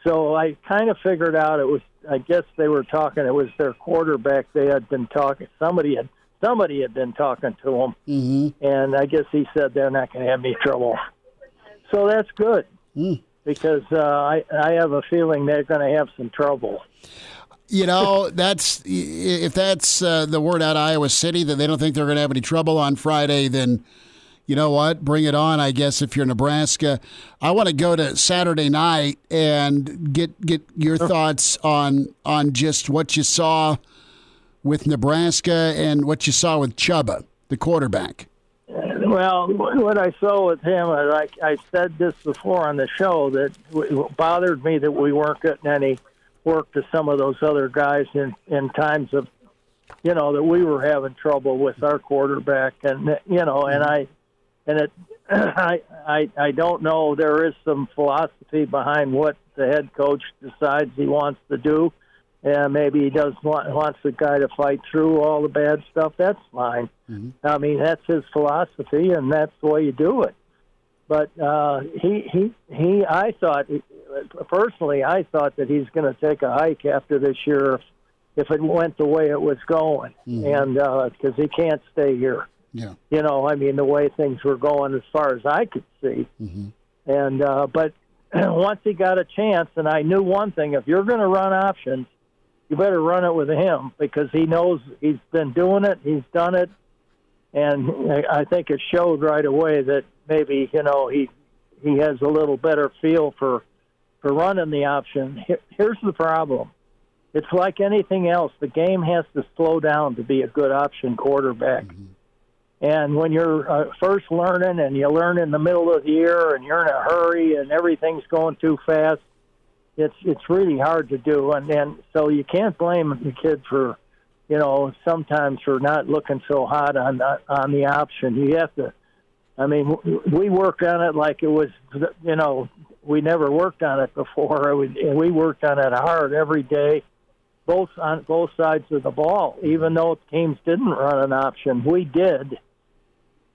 So I kind of figured out it was, I guess they were talking, it was their quarterback. They had been talking, somebody had been talking to him. Mm-hmm. And I guess he said they're not going to have any trouble. So that's good, because I have a feeling they're going to have some trouble. If that's the word out of Iowa City, that they don't think they're going to have any trouble on Friday, then you know what, bring it on, I guess, if you're Nebraska. I want to go to Saturday night and get your thoughts on just what you saw with Nebraska and what you saw with Chubba, the quarterback. Well, what I saw with him, I said this before on the show, that it bothered me that we weren't getting any work to some of those other guys in times of, that we were having trouble with our quarterback. And, I don't know. There is some philosophy behind what the head coach decides he wants to do. And maybe he wants the guy to fight through all the bad stuff. That's fine. Mm-hmm. I mean, that's his philosophy, and that's the way you do it. But I thought that he's going to take a hike after this year if it went the way it was going, and because he can't stay here. Yeah. The way things were going as far as I could see. Mm-hmm. And but once he got a chance, and I knew one thing: if you're going to run options, you better run it with him, because he knows, he's been doing it, he's done it, and I think it showed right away that maybe, he has a little better feel for running the option. Here's the problem. It's like anything else. The game has to slow down to be a good option quarterback. Mm-hmm. And when you're first learning, and you learn in the middle of the year, and you're in a hurry, and everything's going too fast, it's really hard to do, and so you can't blame the kid for, sometimes for not looking so hot on the option. You have to. I mean, we worked on it like it was, we never worked on it before. We worked on it hard every day, on both sides of the ball. Even though teams didn't run an option, we did.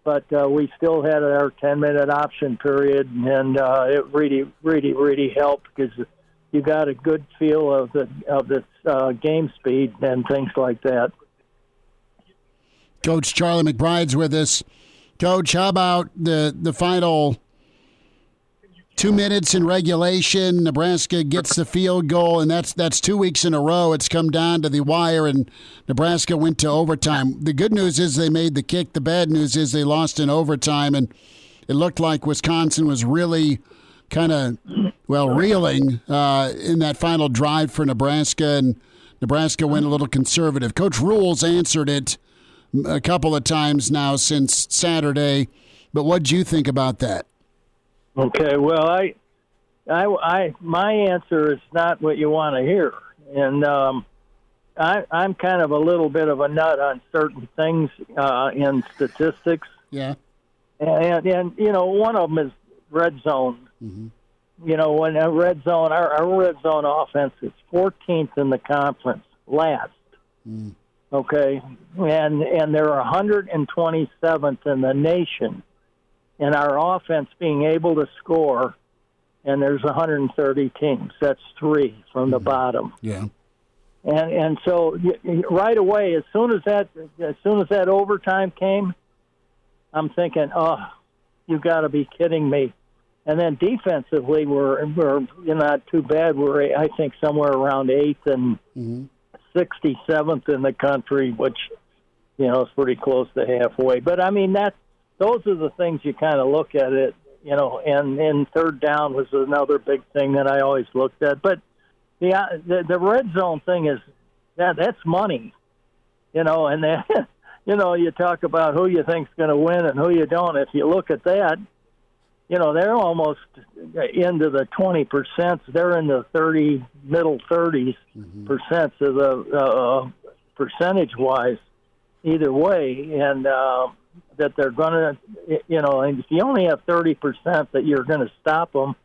But we still had our 10-minute option period, and it really, really, really helped, because you got a good feel of the game speed and things like that. Coach Charlie McBride's with us. Coach, how about the final 2 minutes in regulation? Nebraska gets the field goal, and that's 2 weeks in a row. It's come down to the wire, and Nebraska went to overtime. The good news is they made the kick. The bad news is they lost in overtime, and it looked like Wisconsin was really kind of, reeling in that final drive for Nebraska, and Nebraska went a little conservative. Coach Rhule's answered it a couple of times now since Saturday, but what do you think about that? Okay, well, I my answer is not what you want to hear, and I'm kind of a little bit of a nut on certain things in statistics. Yeah, and one of them is red zone. Mm-hmm. When a red zone, our red zone offense is 14th in the conference, last. Mm. Okay, and they're 127th in the nation in our offense being able to score, and there's 130 teams. That's 3 from the bottom. Yeah, and so right away, as soon as that overtime came, I'm thinking, oh, you got to be kidding me. And then defensively, we're not too bad. We're, I think, somewhere around 8th and 67th in the country, which, is pretty close to halfway. But, I mean, those are the things you kind of look at it, and third down was another big thing that I always looked at. But the red zone thing is, that's money, and that, you talk about who you think's going to win and who you don't. If you look at that, they're almost into the 20%. They're in the middle 30s percent of the percentage-wise, either way, and that they're going to, and if you only have 30% that you're going to stop them,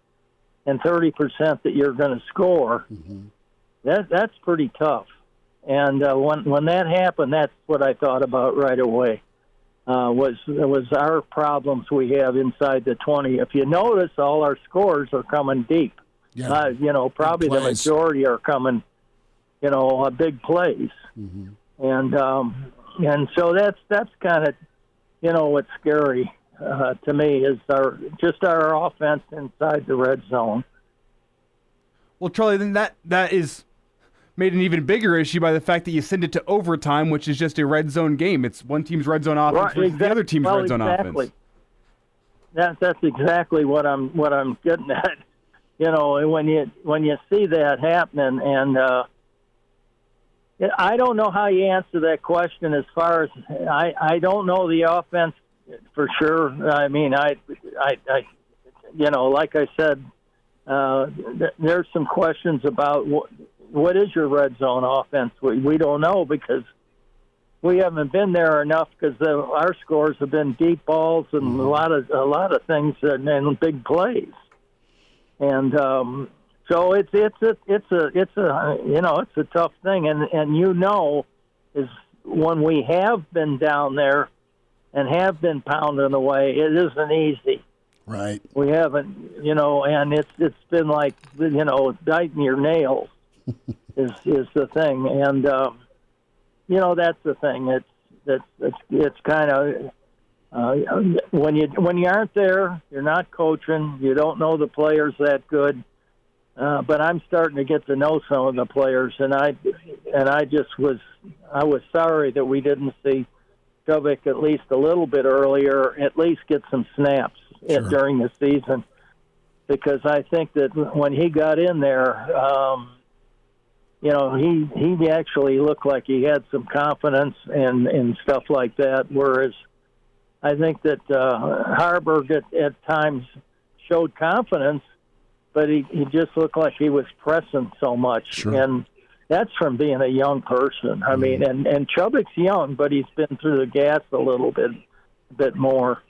and 30% that you're going to score, that's pretty tough. And when that happened, that's what I thought about right away. Was our problems we have inside the 20. If you notice, all our scores are coming deep. Yeah. Probably the majority are coming, big plays. And so that's kind of, what's scary to me is our offense inside the red zone. Well, Charlie, then that is made an even bigger issue by the fact that you send it to overtime, which is just a red zone game. It's one team's red zone offense versus the other team's red zone offense. that's exactly what I'm getting at. You know, when you see that happening, and I don't know how you answer that question. As far as I don't know the offense for sure. I mean, I you know, like I said, there's some questions about what is your red zone offense. We don't know because we haven't been there enough because our scores have been deep balls and a lot of things and big plays. And so it's a you know, it's a tough thing, and you know, is when we have been down there and have been pounding away, it isn't easy. Right. We haven't, you know, and it's been like, you know, biting your nails is the thing, and you know, that's the thing. It's kind of when you aren't there, you're not coaching, you don't know the players that good. But I'm starting to get to know some of the players, and I was sorry that we didn't see Chubbuck at least a little bit earlier, at least get some snaps during the season, because I think that when he got in there, you know, he actually looked like he had some confidence and stuff like that, whereas I think that Harburg at times showed confidence, but he just looked like he was pressing so much. And that's from being a young person. I mean, and Chubbuck's young, but he's been through the gas a little bit more.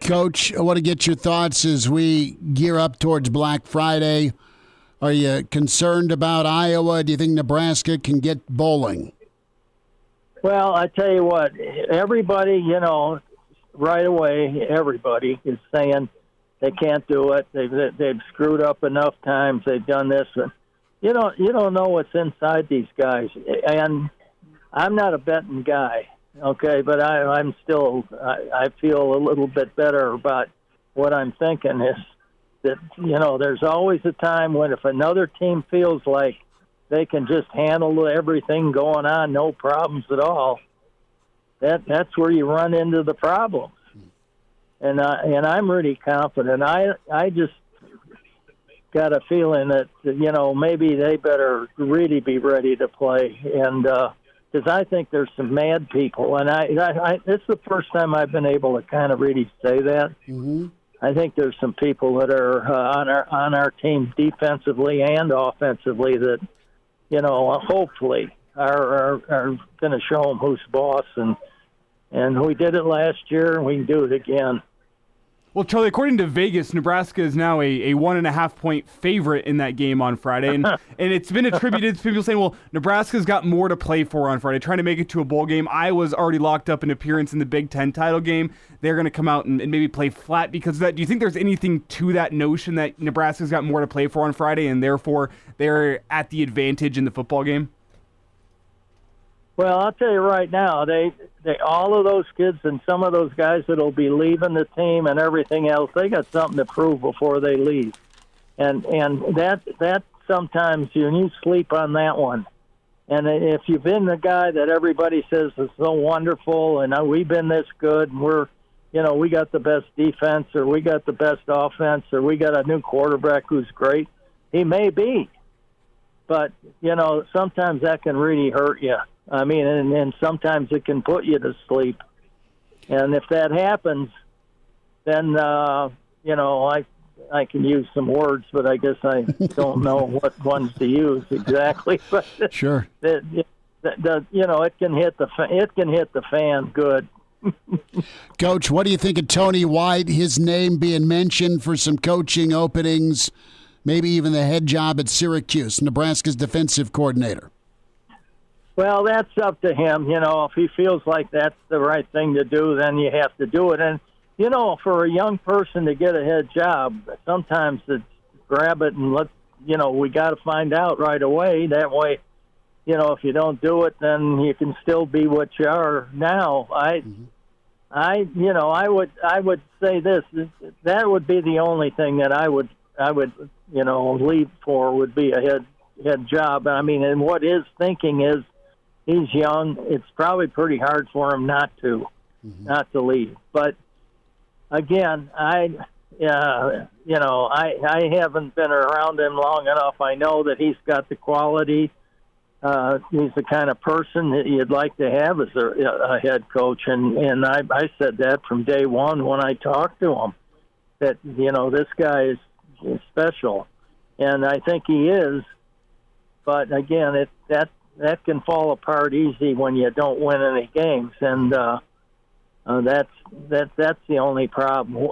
Coach, I want to get your thoughts as we gear up towards Black Friday. Are you concerned about Iowa? Do you think Nebraska can get bowling? Well, I tell you what, everybody, you know, right away, everybody is saying they can't do it. They've screwed up enough times. They've done this. You don't know what's inside these guys. And I'm not a betting guy, okay, but I'm still I feel a little bit better about what I'm thinking is that, you know, there's always a time when if another team feels like they can just handle everything going on, no problems at all, that's where you run into the problems. And I'm really confident. I just got a feeling that, you know, maybe they better really be ready to play. And because I think there's some mad people, and it's the first time I've been able to kind of really say that. Mm-hmm. I think there's some people that are on our team defensively and offensively that, you know, hopefully are going to show them who's boss, and we did it last year, and we can do it again. Well, Charlie, according to Vegas, Nebraska is now a 1.5-point favorite in that game on Friday. And it's been attributed to people saying, well, Nebraska's got more to play for on Friday, trying to make it to a bowl game. Iowa's already locked up an appearance in the Big Ten title game. They're going to come out and maybe play flat because of that. Do you think there's anything to that notion that Nebraska's got more to play for on Friday and therefore they're at the advantage in the football game? Well, I'll tell you right now, they all of those kids and some of those guys that'll be leaving the team and everything else, they got something to prove before they leave, and that sometimes you sleep on that one. And if you've been the guy that everybody says is so wonderful, and we've been this good, and we're, you know, we got the best defense, or we got the best offense, or we got a new quarterback who's great, he may be, but you know, sometimes that can really hurt you. I mean, and sometimes it can put you to sleep. And if that happens, then, you know, I can use some words, but I guess I don't know what ones to use exactly. But sure. You know, it can hit the fan good. Coach, what do you think of Tony White, his name being mentioned for some coaching openings, maybe even the head job at Syracuse, Nebraska's defensive coordinator? Well, that's up to him. You know, if he feels like that's the right thing to do, then you have to do it. And, you know, for a young person to get a head job, sometimes it's grab it and we got to find out right away. That way, you know, if you don't do it, then you can still be what you are now. I would say this, that would be the only thing that I would, you know, leave for would be a head job. I mean, and what his thinking is, he's young. It's probably pretty hard for him not to leave. But again, I haven't been around him long enough. I know that he's got the quality. He's the kind of person that you'd like to have as a head coach, and I said that from day one when I talked to him, that this guy is special, and I think he is. But again, that can fall apart easy when you don't win any games, and that's the only problem.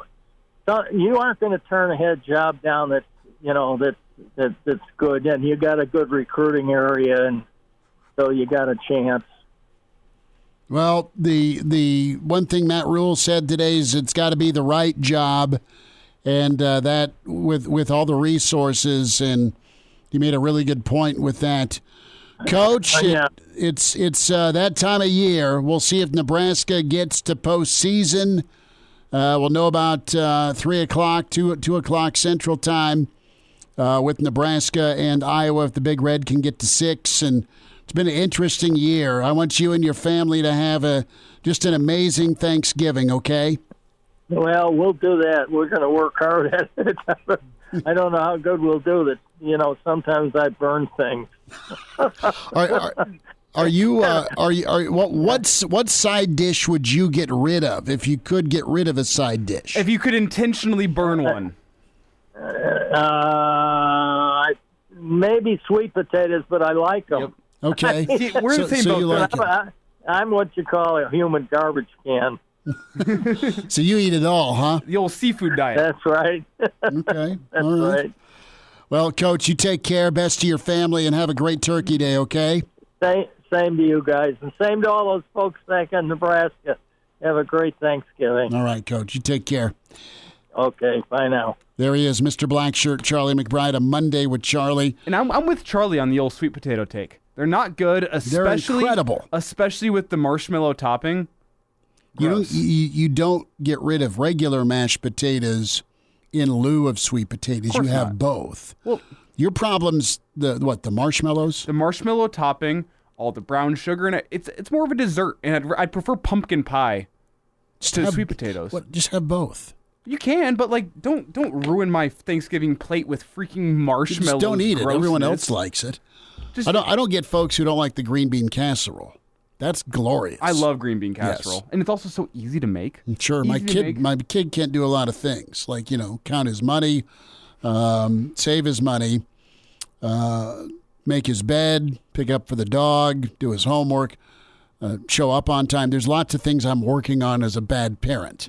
So you aren't going to turn a head job down that's good, and you got a good recruiting area, and so you got a chance. Well, the one thing Matt Rhule said today is it's got to be the right job, and that with all the resources, and he made a really good point with that. Coach, it's that time of year. We'll see if Nebraska gets to postseason. We'll know about 3 o'clock, 2 o'clock Central Time with Nebraska and Iowa if the Big Red can get to 6. And it's been an interesting year. I want you and your family to have just an amazing Thanksgiving, okay? Well, we'll do that. We're going to work hard at it. I don't know how good we'll do that. Sometimes I burn things. What side dish would you get rid of if you could get rid of a side dish? If you could intentionally burn one. Maybe sweet potatoes, but I like them. Yep. Okay. See, we're in the same boat. I'm what you call a human garbage can. So you eat it all, huh? The old seafood diet. That's right. Okay. That's all right. Well, Coach, you take care. Best to your family, and have a great Turkey Day, okay? Same to you guys, and same to all those folks back in Nebraska. Have a great Thanksgiving. All right, Coach. You take care. Okay, bye now. There he is, Mr. Blackshirt, Charlie McBride, a Monday with Charlie. And I'm with Charlie on the old sweet potato take. They're not good, especially They're incredible. Especially with the marshmallow topping. You don't get rid of regular mashed potatoes in lieu of sweet potatoes. You have not. Both. Well, your problem's the marshmallows? The marshmallow topping, all the brown sugar in it. It's more of a dessert, and I'd prefer pumpkin pie to sweet potatoes. Just have both. You can, but don't ruin my Thanksgiving plate with freaking marshmallows. Just don't eat it. Grossness. Everyone else likes it. I don't get folks who don't like the green bean casserole. That's glorious. I love green bean casserole, yes. And it's also so easy to make. Sure, my kid can't do a lot of things like count his money, save his money, make his bed, pick up for the dog, do his homework, show up on time. There's lots of things I'm working on as a bad parent,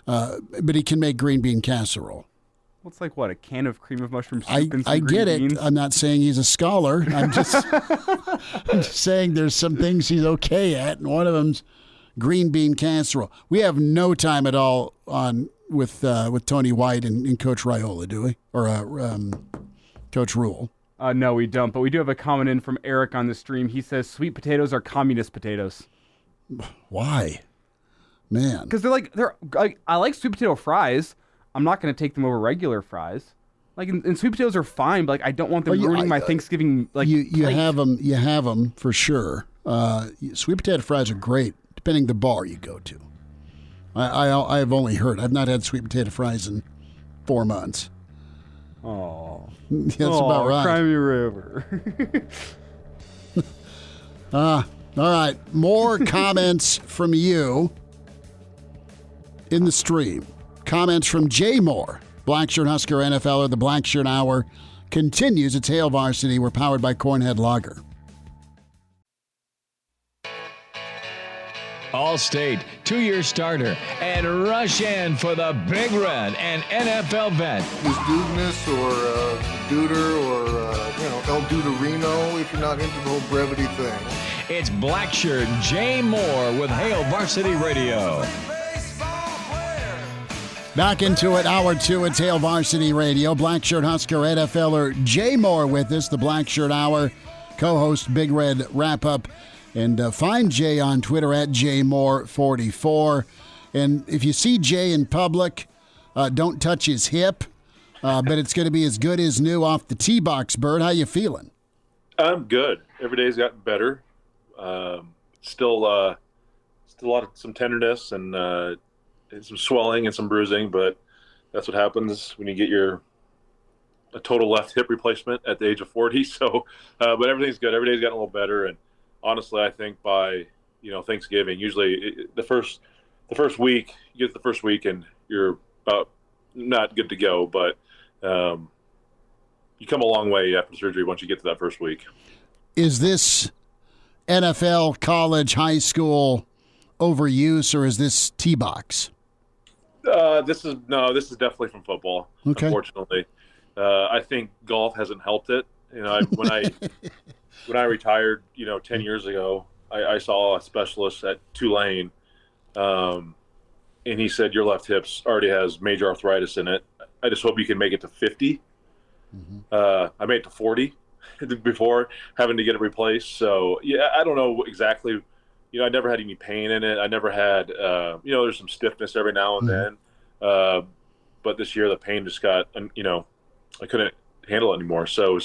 but he can make green bean casserole. What's like what, a can of cream of mushroom soup and some I green get it. beans? I'm not saying he's a scholar. I'm just saying there's some things he's okay at, and one of them's green bean casserole. We have no time at all on with Tony White and Coach Raiola, do we? Or Coach Rhule? No, we don't. But we do have a comment in from Eric on the stream. He says sweet potatoes are communist potatoes. Why, man? Because I like sweet potato fries. I'm not going to take them over regular fries. And sweet potatoes are fine, but I don't want them ruining my Thanksgiving. You have them for sure. Sweet potato fries are great, depending the bar you go to. I've only heard. I've not had sweet potato fries in 4 months. Oh, that's about right. Cry me a river. All right. More comments from you in the stream. Comments from Jay Moore, Blackshirt Husker NFLer. The Blackshirt Hour continues. It's Hail Varsity. We're powered by Cornhead Lager. All-State, 2-year starter, and rush in for the Big Red and NFL vet. Is Dudeness or Duder or El Duderino if you're not into the whole brevity thing. It's Blackshirt Jay Moore with Hail Varsity Radio. Back into it, Hour 2, it's Hail Varsity Radio. Blackshirt Husker NFLer Jay Moore with us, the Blackshirt Hour, co-host Big Red Wrap-Up. And find Jay on Twitter at JMoore44. And if you see Jay in public, don't touch his hip, but it's going to be as good as new off the tee box, Bird. How you feeling? I'm good. Every day's gotten better. Still a lot of some tenderness and some swelling and some bruising, but that's what happens when you get a total left hip replacement at the age of 40. So, but everything's good. Every day's gotten a little better. And honestly, I think by, Thanksgiving, usually the first week, you get the first week and you're about not good to go, but you come a long way after surgery once you get to that first week. Is this NFL, college, high school overuse, or is this T-box? This is definitely from football. Okay. Unfortunately, I think golf hasn't helped it. When I retired, 10 years ago, I saw a specialist at Tulane, and he said your left hip already has major arthritis in it. I just hope you can make it to 50. I made it to 40 before having to get it replaced. So yeah, I don't know exactly. I never had any pain in it. I never had, there's some stiffness every now and then. But this year the pain just got, I couldn't handle it anymore. So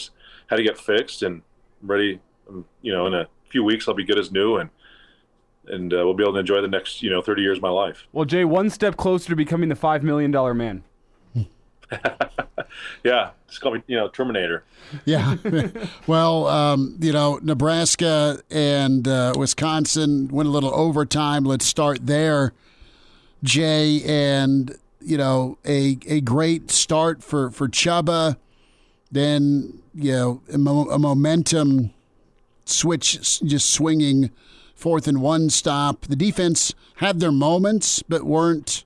had to get fixed, and I'm ready. In a few weeks I'll be good as new, and we'll be able to enjoy the next, 30 years of my life. Well, Jay, one step closer to becoming the $5 million man. Yeah, just call me, Terminator. Yeah. Well, Nebraska and Wisconsin went a little overtime. Let's start there, Jay. And, a great start for Chubba. Then, a momentum switch, just swinging 4th and 1 stop. The defense had their moments, but weren't,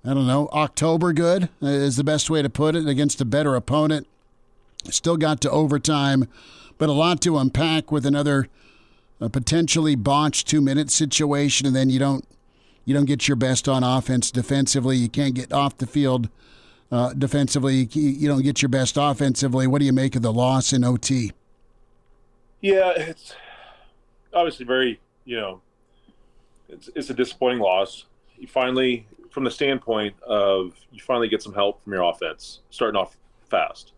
October good is the best way to put it, against a better opponent. Still got to overtime, but a lot to unpack with another potentially botched 2-minute situation, and then you don't get your best on offense defensively. You can't get off the field defensively. You don't get your best offensively. What do you make of the loss in OT? Yeah, it's obviously very, it's a disappointing loss. You finally, from the standpoint of, you finally get some help from your offense, starting off fast.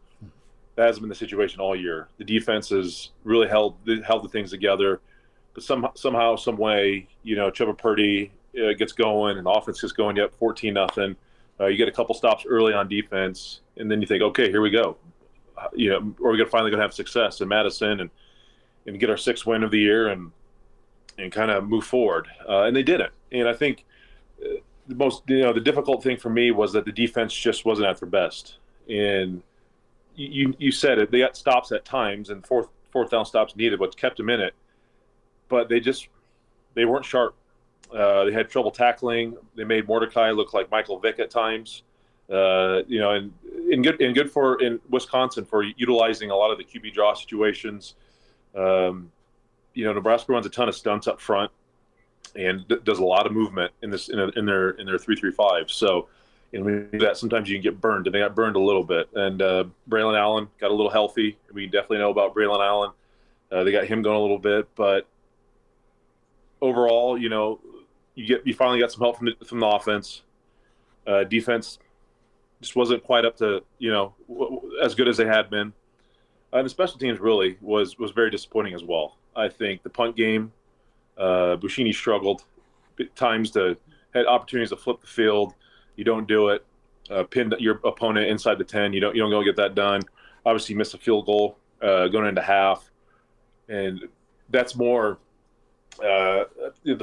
That hasn't been the situation all year. The defense has really held the things together, but somehow, some way, Chubba Purdy gets going and the offense gets going. You up 14-0. You get a couple stops early on defense, and then you think, okay, here we go. We're finally going to have success in Madison and get our 6th win of the year and kind of move forward. And they didn't. And I think the difficult thing for me was that the defense just wasn't at their best. And you said it, they got stops at times, and fourth down stops needed, what kept them in it. But they weren't sharp. They had trouble tackling. They made Mordecai look like Michael Vick at times. And good for in Wisconsin for utilizing a lot of the QB draw situations. Nebraska runs a ton of stunts up front and does a lot of movement in their 3-3-5. So, when we do that, sometimes you can get burned, and they got burned a little bit. And Braylon Allen got a little healthy. We definitely know about Braylon Allen. They got him going a little bit, but overall, you finally got some help from the offense. Defense just wasn't quite up to as good as they had been. And the special teams really was very disappointing as well. I think the punt game, Bushini struggled at times had opportunities to flip the field. You don't do it. Pin your opponent inside the 10. You don't go get that done. Obviously, you missed a field goal going into half, and that's more. The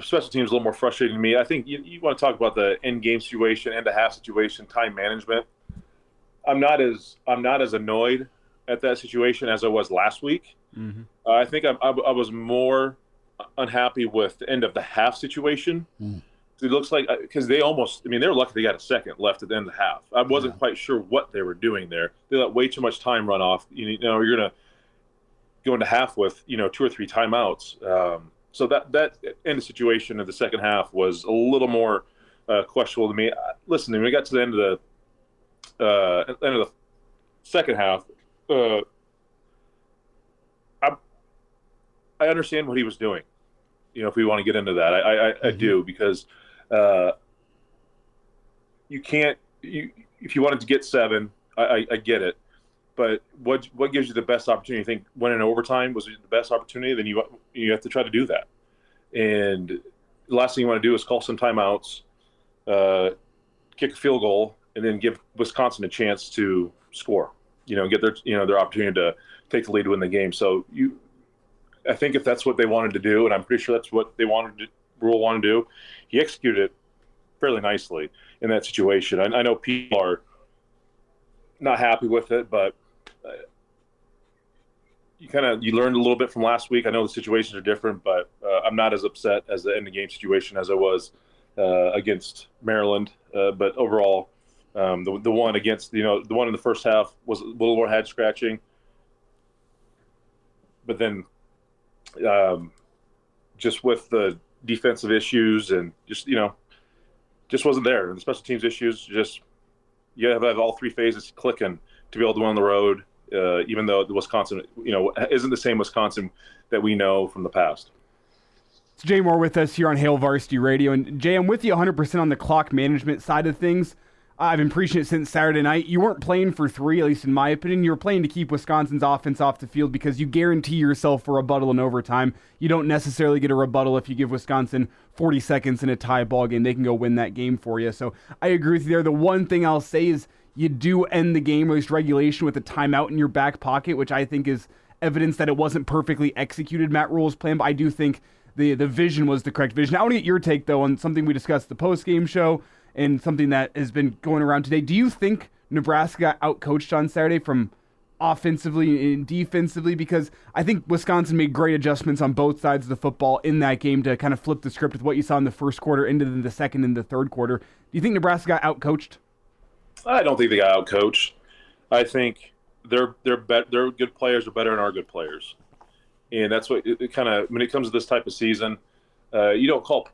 special teams is a little more frustrating to me. I think you want to talk about the end game situation, end of half situation, time management. I'm not as annoyed at that situation as I was last week. Mm-hmm. I think I was more unhappy with the end of the half situation. Mm. It looks like because they were lucky they got a second left at the end of the half. I wasn't quite sure what they were doing there. They let way too much time run off. You're gonna go into half with 2 or 3 timeouts. So that end of situation of the second half was a little more questionable to me. Listen, when we got to the end of the second half, I understand what he was doing. If we want to get into that, I do, because you can't. If you wanted to get 7, I get it. But what gives you the best opportunity? You think winning overtime was the best opportunity? Then you have to try to do that. And the last thing you want to do is call some timeouts. kick a field goal, and then give Wisconsin a chance to score. Get their opportunity to take the lead to win the game. So I think if that's what they wanted to do, and I'm pretty sure that's what Rhule wanted to do, he executed it fairly nicely in that situation. I know people not happy with it, but you learned a little bit from last week. I know the situations are different, but I'm not as upset as the end of game situation as I was against Maryland. But overall, the one against the one in the first half was a little more head scratching. But then, just with the defensive issues and just wasn't there, and the special teams issues, you have to have all three phases clicking to be able to win on the road, even though the Wisconsin, isn't the same Wisconsin that we know from the past. It's Jay Moore with us here on Hail Varsity Radio. And Jay, I'm with you 100% on the clock management side of things. I've been preaching it since Saturday night. You weren't playing for three, at least in my opinion. You were playing to keep Wisconsin's offense off the field because you guarantee yourself a rebuttal in overtime. You don't necessarily get a rebuttal if you give Wisconsin 40 seconds in a tie ball game. They can go win that game for you. So I agree with you there. The one thing I'll say is you do end the game, or at least regulation, with a timeout in your back pocket, which I think is evidence that it wasn't perfectly executed, Matt Rhule's plan, but I do think the vision was the correct vision. I want to get your take, though, on something we discussed at the post-game show and something that has been going around today. Do you think Nebraska got outcoached on Saturday from offensively and defensively? Because I think Wisconsin made great adjustments on both sides of the football in that game to kind of flip the script with what you saw in the first quarter into the second and the third quarter. Do you think Nebraska got outcoached? I don't think they got outcoached. I think their good players are better than our good players, and that's what it kind of, when it comes to this type of season, you don't call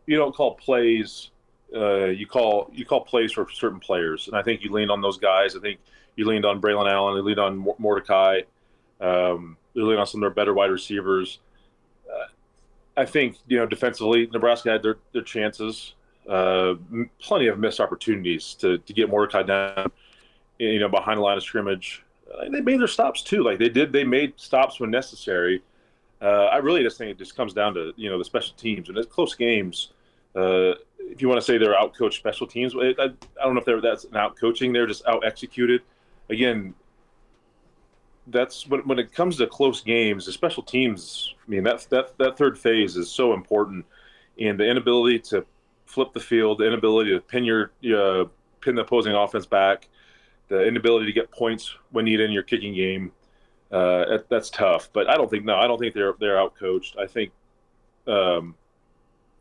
plays. You call plays for certain players, and I think you leaned on those guys. I think you leaned on Braylon Allen, you leaned on Mordecai, you leaned on some of their better wide receivers. I think defensively, Nebraska had their chances. Plenty of missed opportunities to get Mordecai down, behind the line of scrimmage. They made their stops too. Like they made stops when necessary. I really just think it just comes down to the special teams, and it's close games. If you want to say they're out-coached special teams, I don't know if that's an out-coaching. They're just out-executed. Again, that's when it comes to close games, the special teams, I mean, that third phase is so important. And the inability to flip the field, the inability to pin the opposing offense back, the inability to get points when needed in your kicking game, that's tough. But I don't think they're out-coached. I think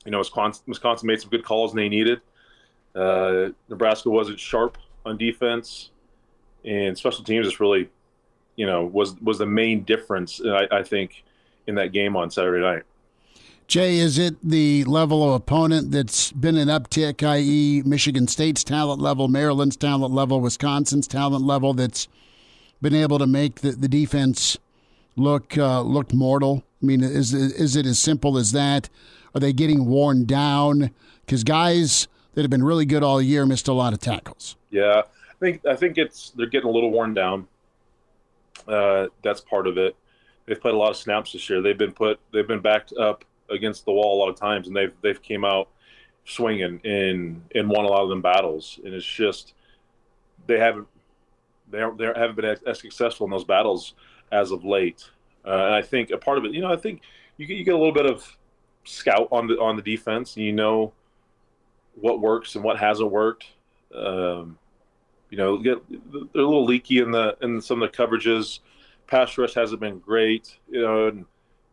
Wisconsin made some good calls and they needed. Nebraska wasn't sharp on defense, and special teams is really, was the main difference, I think, in that game on Saturday night. Jay, is it the level of opponent that's been an uptick, i.e. Michigan State's talent level, Maryland's talent level, Wisconsin's talent level, that's been able to make the defense look mortal? I mean, is it as simple as that? Are they getting worn down? Because guys that have been really good all year missed a lot of tackles. Yeah, I think they're getting a little worn down. That's part of it. They've played a lot of snaps this year. They've been backed up against the wall a lot of times, and they've came out swinging and won a lot of them battles. And it's just they haven't been as successful in those battles as of late. And I think a part of it, I think you get a little bit of scout on the defense, and what works and what hasn't worked. They're a little leaky in some of the coverages. Pass rush hasn't been great. And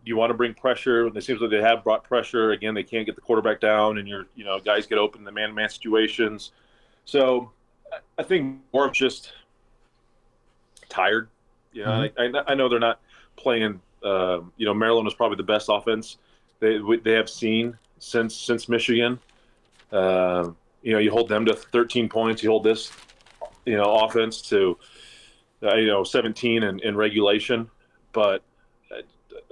you want to bring pressure. It seems like they have brought pressure. Again, they can't get the quarterback down, and guys get open in the man-to-man situations. So I think more of just tired. I know they're not playing. Maryland was probably the best offense they have seen since Michigan. You hold them to 13 points. You hold this, offense to, 17 in regulation. But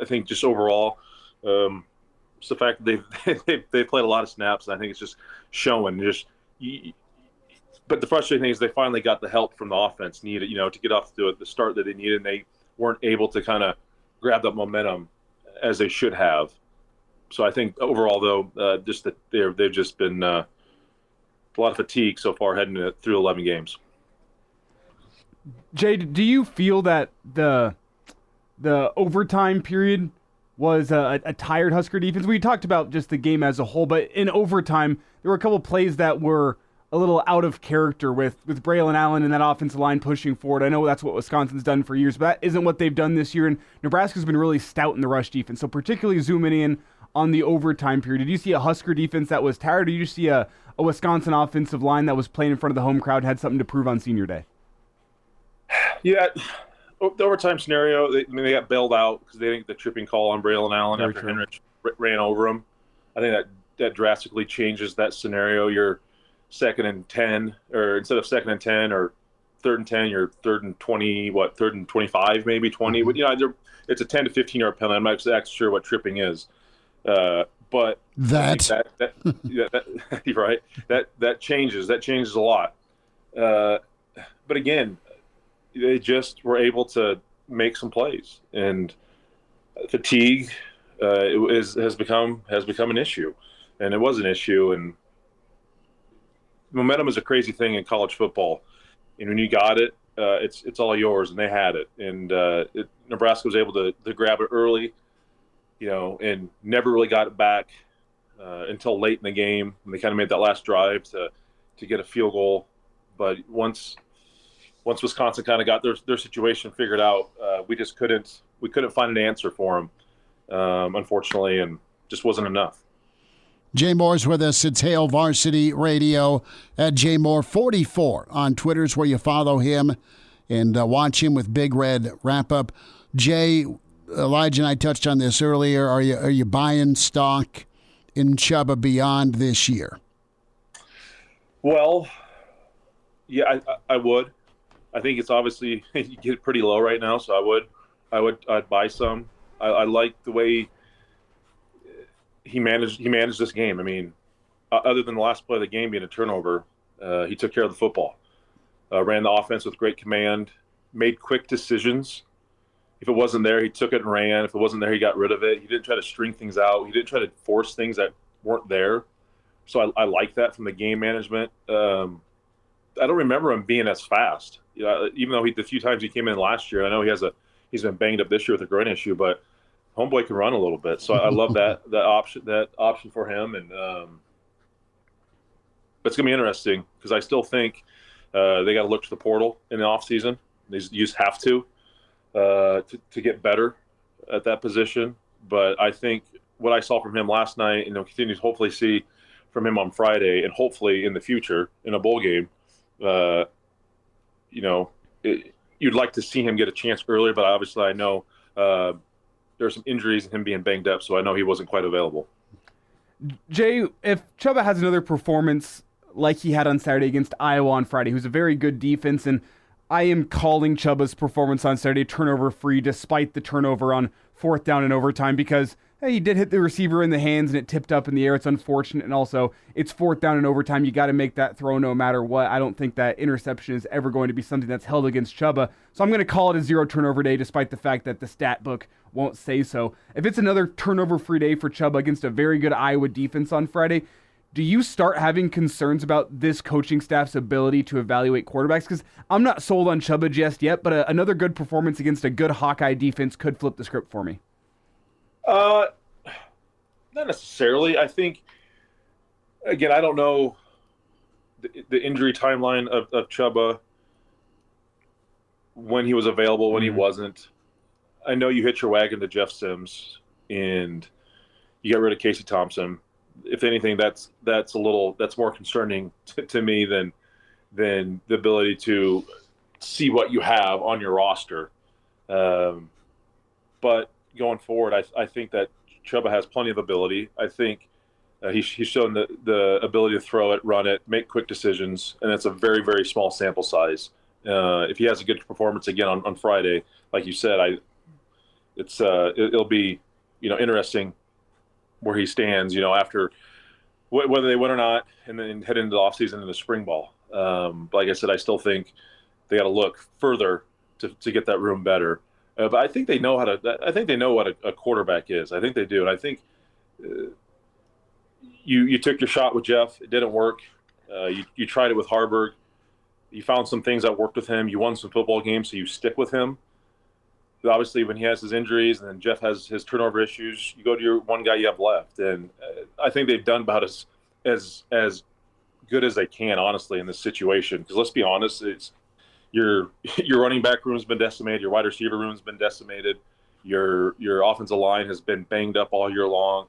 I think just overall, it's the fact that they've played a lot of snaps, and I think it's just showing. But the frustrating thing is they finally got the help from the offense needed, to get off to the start that they needed, and they weren't able to kind of grab that momentum as they should have. So I think overall, though, just that they've just been fatigue so far heading through 11 games. Jay, do you feel that the overtime period was a tired Husker defense? We talked about just the game as a whole, but in overtime, there were a couple plays that were a little out of character with Braylon Allen and that offensive line pushing forward. I know that's what Wisconsin's done for years, but that isn't what they've done this year, and Nebraska's been really stout in the rush defense. So particularly zooming in on the overtime period, did you see a Husker defense that was tired, or did you see a Wisconsin offensive line that was playing in front of the home crowd, had something to prove on senior day? Yeah, the overtime scenario, they got bailed out because they didn't get the tripping call on Braylon Allen after Henrich ran over him. I think that drastically changes that scenario. You're 2nd and 10, or instead of 2nd and 10 or 3rd and 10, you're 3rd and 20, 3rd and 25, maybe 20. It's a 10 to 15 yard penalty. I'm not exactly sure what tripping is, but that right, that changes a lot. But again, they just were able to make some plays, and fatigue has become an issue, and it was an issue. And momentum is a crazy thing in college football, and when you got it, it's all yours, and they had it. And Nebraska was able to grab it early, and never really got it back until late in the game. And they kind of made that last drive to get a field goal, but once Wisconsin kind of got their situation figured out, we couldn't find an answer for them, unfortunately, and just wasn't enough. Jay Moore's with us. It's Hail Varsity Radio at JMoore44 on Twitter is where you follow him and watch him with Big Red Wrap-Up. Jay, Elijah and I touched on this earlier. Are you buying stock in Chubba beyond this year? Well, yeah, I would. I think it's obviously you get pretty low right now, so I'd buy some. I like the way he managed this game. I mean, other than the last play of the game being a turnover, he took care of the football, ran the offense with great command, made quick decisions. If it wasn't there, he took it and ran. If it wasn't there, he got rid of it. He didn't try to string things out. He didn't try to force things that weren't there. So I like that from the game management. I don't remember him being as fast. Even though the few times he came in last year, I know he's been banged up this year with a groin issue, but homeboy can run a little bit. So I love that option for him, and it's gonna be interesting because I still think they got to look to the portal in the offseason. You just have to get better at that position. But I think what I saw from him last night, and continue to hopefully see from him on Friday, and hopefully in the future in a bowl game. You'd like to see him get a chance earlier, but obviously I know there's some injuries and him being banged up, so I know he wasn't quite available. Jay, if Chubba has another performance like he had on Saturday against Iowa on Friday, who's a very good defense, and I am calling Chubba's performance on Saturday turnover-free despite the turnover on 4th down in overtime because he did hit the receiver in the hands and it tipped up in the air. It's unfortunate, and also it's 4th down in overtime. You got to make that throw no matter what. I don't think that interception is ever going to be something that's held against Chubba, so I'm going to call it a 0 turnover day despite the fact that the stat book won't say so. If it's another turnover-free day for Chubba against a very good Iowa defense on Friday, do you start having concerns about this coaching staff's ability to evaluate quarterbacks? Because I'm not sold on Chubba just yet, but another good performance against a good Hawkeye defense could flip the script for me. Not necessarily. I think, again, I don't know the injury timeline of Chubba, when he was available, when he wasn't. I know you hit your wagon to Jeff Sims and you got rid of Casey Thompson. If anything, that's more concerning to me than the ability to see what you have on your roster. But going forward, I think that Chubba has plenty of ability. I think he's shown the ability to throw it, run it, make quick decisions, and it's a very, very small sample size. If he has a good performance again on Friday, like you said, it'll be interesting where he stands, after whether they win or not, and then head into the offseason in the spring ball. Like I said, I still think they got to look further to get that room better. But I think they know what a quarterback is. I think they do, and I think you took your shot with Jeff. It didn't work. You tried it with Harburg. You found some things that worked with him. You won some football games, so you stick with him. But obviously, when he has his injuries and then Jeff has his turnover issues, you go to your one guy you have left. And I think they've done about as good as they can, honestly, in this situation. Because let's be honest, it's your running back room's been decimated. Your wide receiver room's been decimated. Your offensive line has been banged up all year long.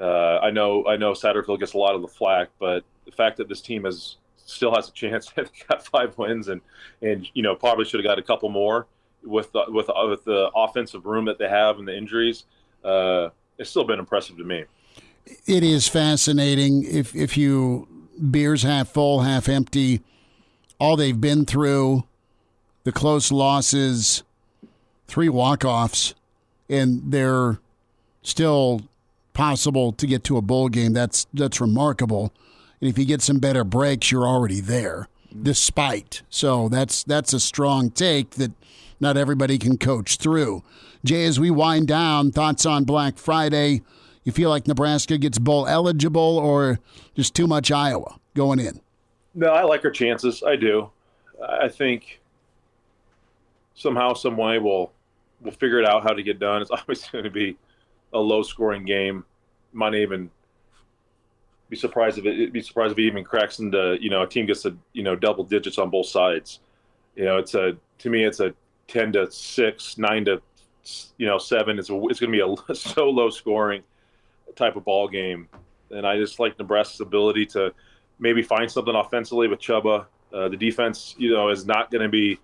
I know Satterfield gets a lot of the flack, but the fact that this team still has a chance, they've got 5 wins, and probably should have got a couple more with the offensive room that they have and the injuries. It's still been impressive to me. It is fascinating. If you beers half full, half empty, all they've been through, the close losses, 3 walk-offs, and they're still possible to get to a bowl game. That's remarkable. And if you get some better breaks, you're already there, despite. So that's a strong take that not everybody can coach through. Jay, as we wind down, thoughts on Black Friday? You feel like Nebraska gets bowl eligible or just too much Iowa going in? No, I like our chances. I do. I think somehow, some way, we'll figure it out how to get done. It's always going to be a low-scoring game. Might even be surprised if it even cracks into, a team gets double digits on both sides. To me it's a 10-6, 9-7. It's going to be a so low scoring type of ball game, and I just like Nebraska's ability to maybe find something offensively with Chubba. The defense, is not going to be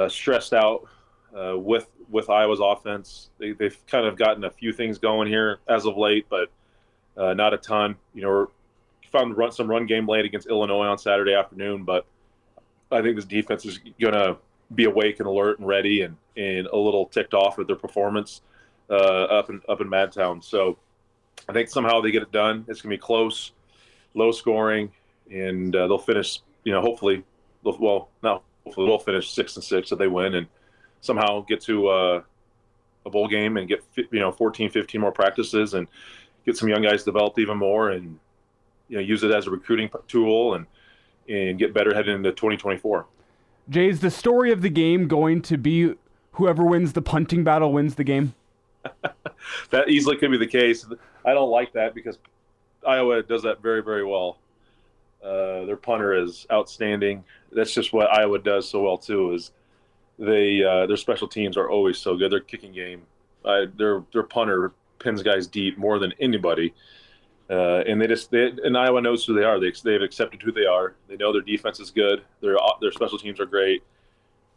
stressed out with Iowa's offense. They've kind of gotten a few things going here as of late, but not a ton. Found some run game late against Illinois on Saturday afternoon, but I think this defense is going to be awake and alert and ready and a little ticked off with their performance up in Madtown. So I think somehow they get it done. It's going to be close, low scoring, and they'll finish. Hopefully, they'll finish 6-6 if they win and somehow get to a bowl game and get 14, 15 more practices and get some young guys developed even more and use it as a recruiting tool and get better heading into 2024. Jay, is the story of the game going to be whoever wins the punting battle wins the game? That easily could be the case. I don't like that because Iowa does that very, very well. Their punter is outstanding. That's just what Iowa does so well too. Is their special teams are always so good. Their kicking game, their punter pins guys deep more than anybody. And Iowa knows who they are. They've accepted who they are. They know their defense is good. Their special teams are great,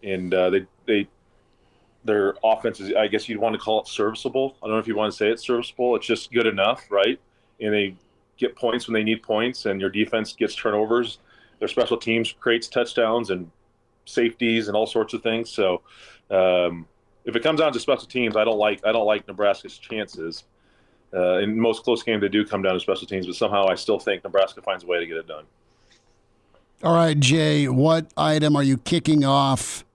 and their offense is, I guess you'd want to call it serviceable. I don't know if you want to say it's serviceable. It's just good enough, right? And they get points when they need points, and your defense gets turnovers. Their special teams creates touchdowns and safeties and all sorts of things. So if it comes down to special teams, I don't like Nebraska's chances. In most close games, they do come down to special teams, but somehow I still think Nebraska finds a way to get it done. All right, Jay, what item are you kicking off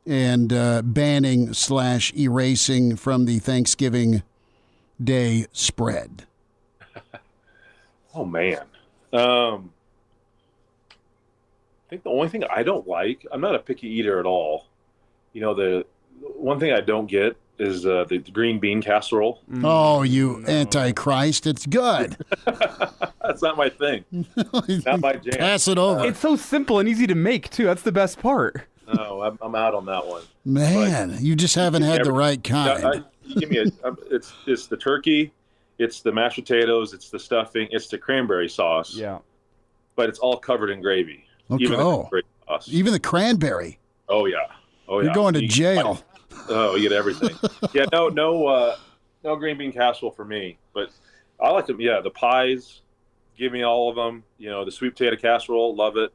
and banning / erasing from the Thanksgiving Day spread? Oh, man. I think the only thing I don't like, I'm not a picky eater at all. The one thing I don't get is the green bean casserole. Oh, you antichrist. It's good. That's not my thing. Not my jam. Pass it over. It's so simple and easy to make, too. That's the best part. No, I'm out on that one. Man, but you just haven't had the right kind. You give me it's the turkey, it's the mashed potatoes, it's the stuffing, it's the cranberry sauce. Yeah. But it's all covered in gravy. Okay. Even the cranberry. Oh, yeah. You're going to jail. Oh, you get everything. Yeah, no green bean casserole for me. But I like them. Yeah, the pies, give me all of them. The sweet potato casserole, love it.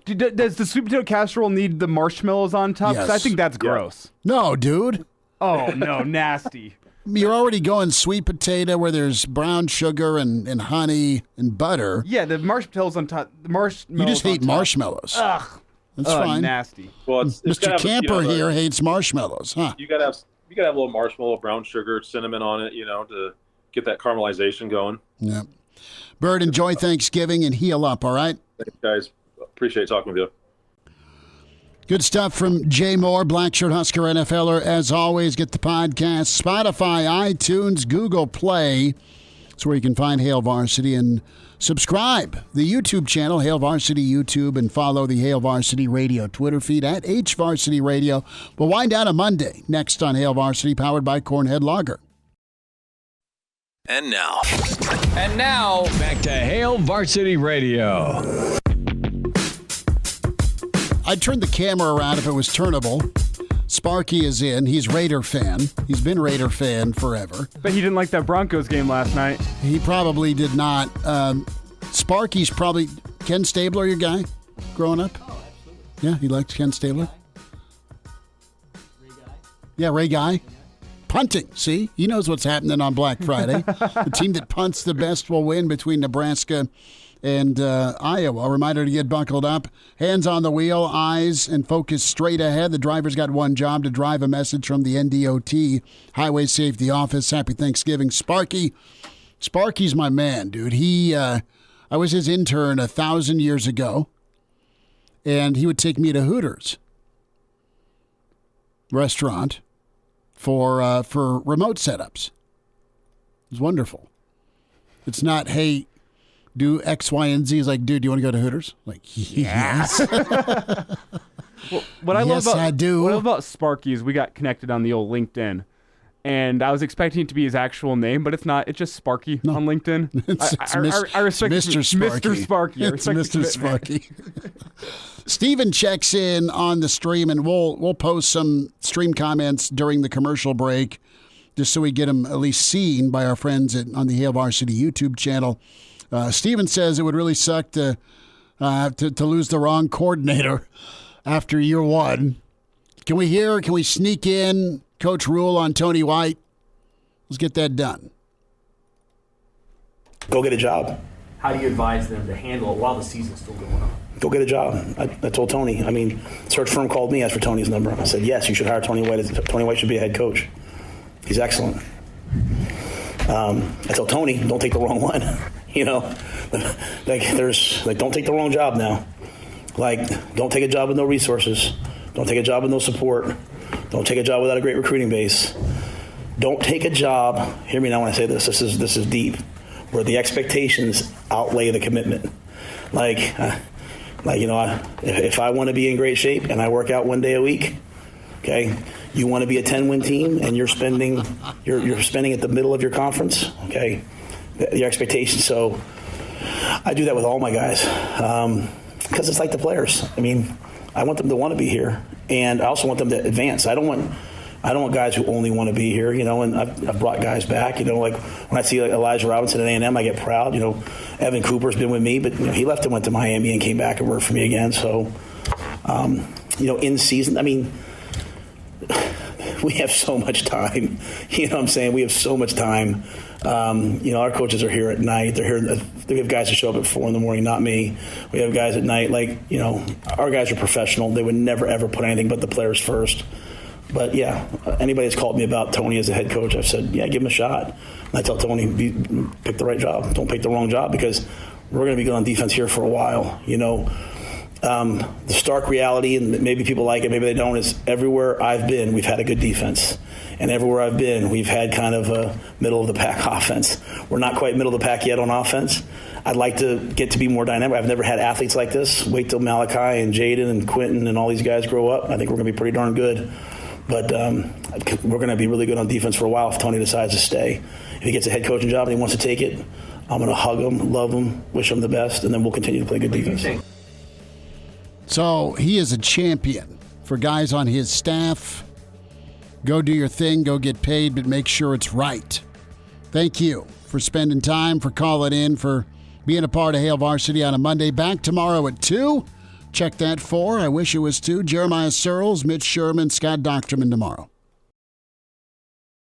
Does the sweet potato casserole need the marshmallows on top? Yes. I think that's gross. No, dude. Oh, no, nasty. You're already going sweet potato where there's brown sugar and honey and butter. Yeah, the marshmallows on top. You just hate marshmallows. Ugh. That's fine. Nasty. Well, Mr. Camper here hates marshmallows, huh? You gotta have a little marshmallow, brown sugar, cinnamon on it, to get that caramelization going. Yeah. Bird, enjoy Thanksgiving and heal up, all right? Thanks, guys. Appreciate talking with you. Good stuff from Jay Moore, Blackshirt Husker NFLer. As always, get the podcast, Spotify, iTunes, Google Play. That's where you can find Hail Varsity, and subscribe the YouTube channel, Hail Varsity YouTube, and follow the Hail Varsity Radio Twitter feed at HVarsity Radio. We'll wind down on Monday next on Hail Varsity, powered by Cornhead Lager. And now, back to Hail Varsity Radio. I'd turn the camera around if it was turnable. Sparky is in. He's Raider fan. He's been Raider fan forever. But he didn't like that Broncos game last night. He probably did not. Sparky's probably Ken Stabler, your guy, growing up? Oh, absolutely. Yeah, he liked Ken Stabler. Ray Guy. Yeah, Ray Guy. Punting, see? He knows what's happening on Black Friday. The team that punts the best will win between Nebraska and Iowa. A reminder to get buckled up. Hands on the wheel, eyes, and focus straight ahead. The driver's got one job: to drive a message from the NDOT, Highway Safety Office. Happy Thanksgiving, Sparky. Sparky's my man, dude. I was his intern 1,000 years ago, and he would take me to Hooters restaurant for remote setups. It was wonderful. It's not, hey, do X, Y, and Z. He's like, dude, do you want to go to Hooters? Like, yes. Well, what I love about Sparky is we got connected on the old LinkedIn, and I was expecting it to be his actual name, but it's not. It's just Sparky on LinkedIn. I respect Mr. Sparky. Mr. Sparky. It's Mr. Sparky. Steven checks in on the stream, and we'll post some stream comments during the commercial break, just so we get them at least seen by our friends on the Hail Varsity YouTube channel. Steven says it would really suck to lose the wrong coordinator after year one. Can we sneak in Coach Rhule on Tony White? Let's get that done. Go get a job. How do you advise them to handle it while the season's still going on? Go get a job. I told Tony. Search firm called me, asked for Tony's number. I said, yes, you should hire Tony White. Tony White should be a head coach. He's excellent. I told Tony, don't take the wrong one. Don't take the wrong job now. Don't take a job with no resources. Don't take a job with no support. Don't take a job without a great recruiting base. Don't take a job, hear me now when I say this, this is deep, where the expectations outweigh the commitment. If I want to be in great shape and I work out one day a week, okay, you want to be a 10-win team and you're spending at the middle of your conference, okay, your expectations. So I do that with all my guys because it's like the players. I want them to want to be here, and I also want them to advance. I don't want guys who only want to be here, and I've brought guys back, like when I see Elijah Robinson at A&M, I get proud. Evan Cooper's been with me, but he left and went to Miami and came back and worked for me again. So, in season, we have so much time. You know what I'm saying? We have so much time. Our coaches are here at night. They're here. We have guys that show up at 4 a.m, not me. We have guys at night. Our guys are professional. They would never, ever put anything but the players first. But, yeah, anybody that's called me about Tony as a head coach, I've said, yeah, give him a shot. And I tell Tony, pick the right job. Don't pick the wrong job because we're going to be good on defense here for a while. The stark reality, and maybe people like it, maybe they don't, is everywhere I've been, we've had a good defense. And everywhere I've been, we've had kind of a middle-of-the-pack offense. We're not quite middle of the pack yet on offense. I'd like to get to be more dynamic. I've never had athletes like this. Wait till Malachi and Jaden and Quentin and all these guys grow up. I think we're going to be pretty darn good. But we're going to be really good on defense for a while if Tony decides to stay. If he gets a head coaching job and he wants to take it, I'm going to hug him, love him, wish him the best, and then we'll continue to play good defense. So he is a champion for guys on his staff. Go do your thing, go get paid, but make sure it's right. Thank you for spending time, for calling in, for being a part of Hail Varsity on a Monday. Back tomorrow at 2. Check that 4. I wish it was 2. Jeremiah Searles, Mitch Sherman, Scott Docterman tomorrow.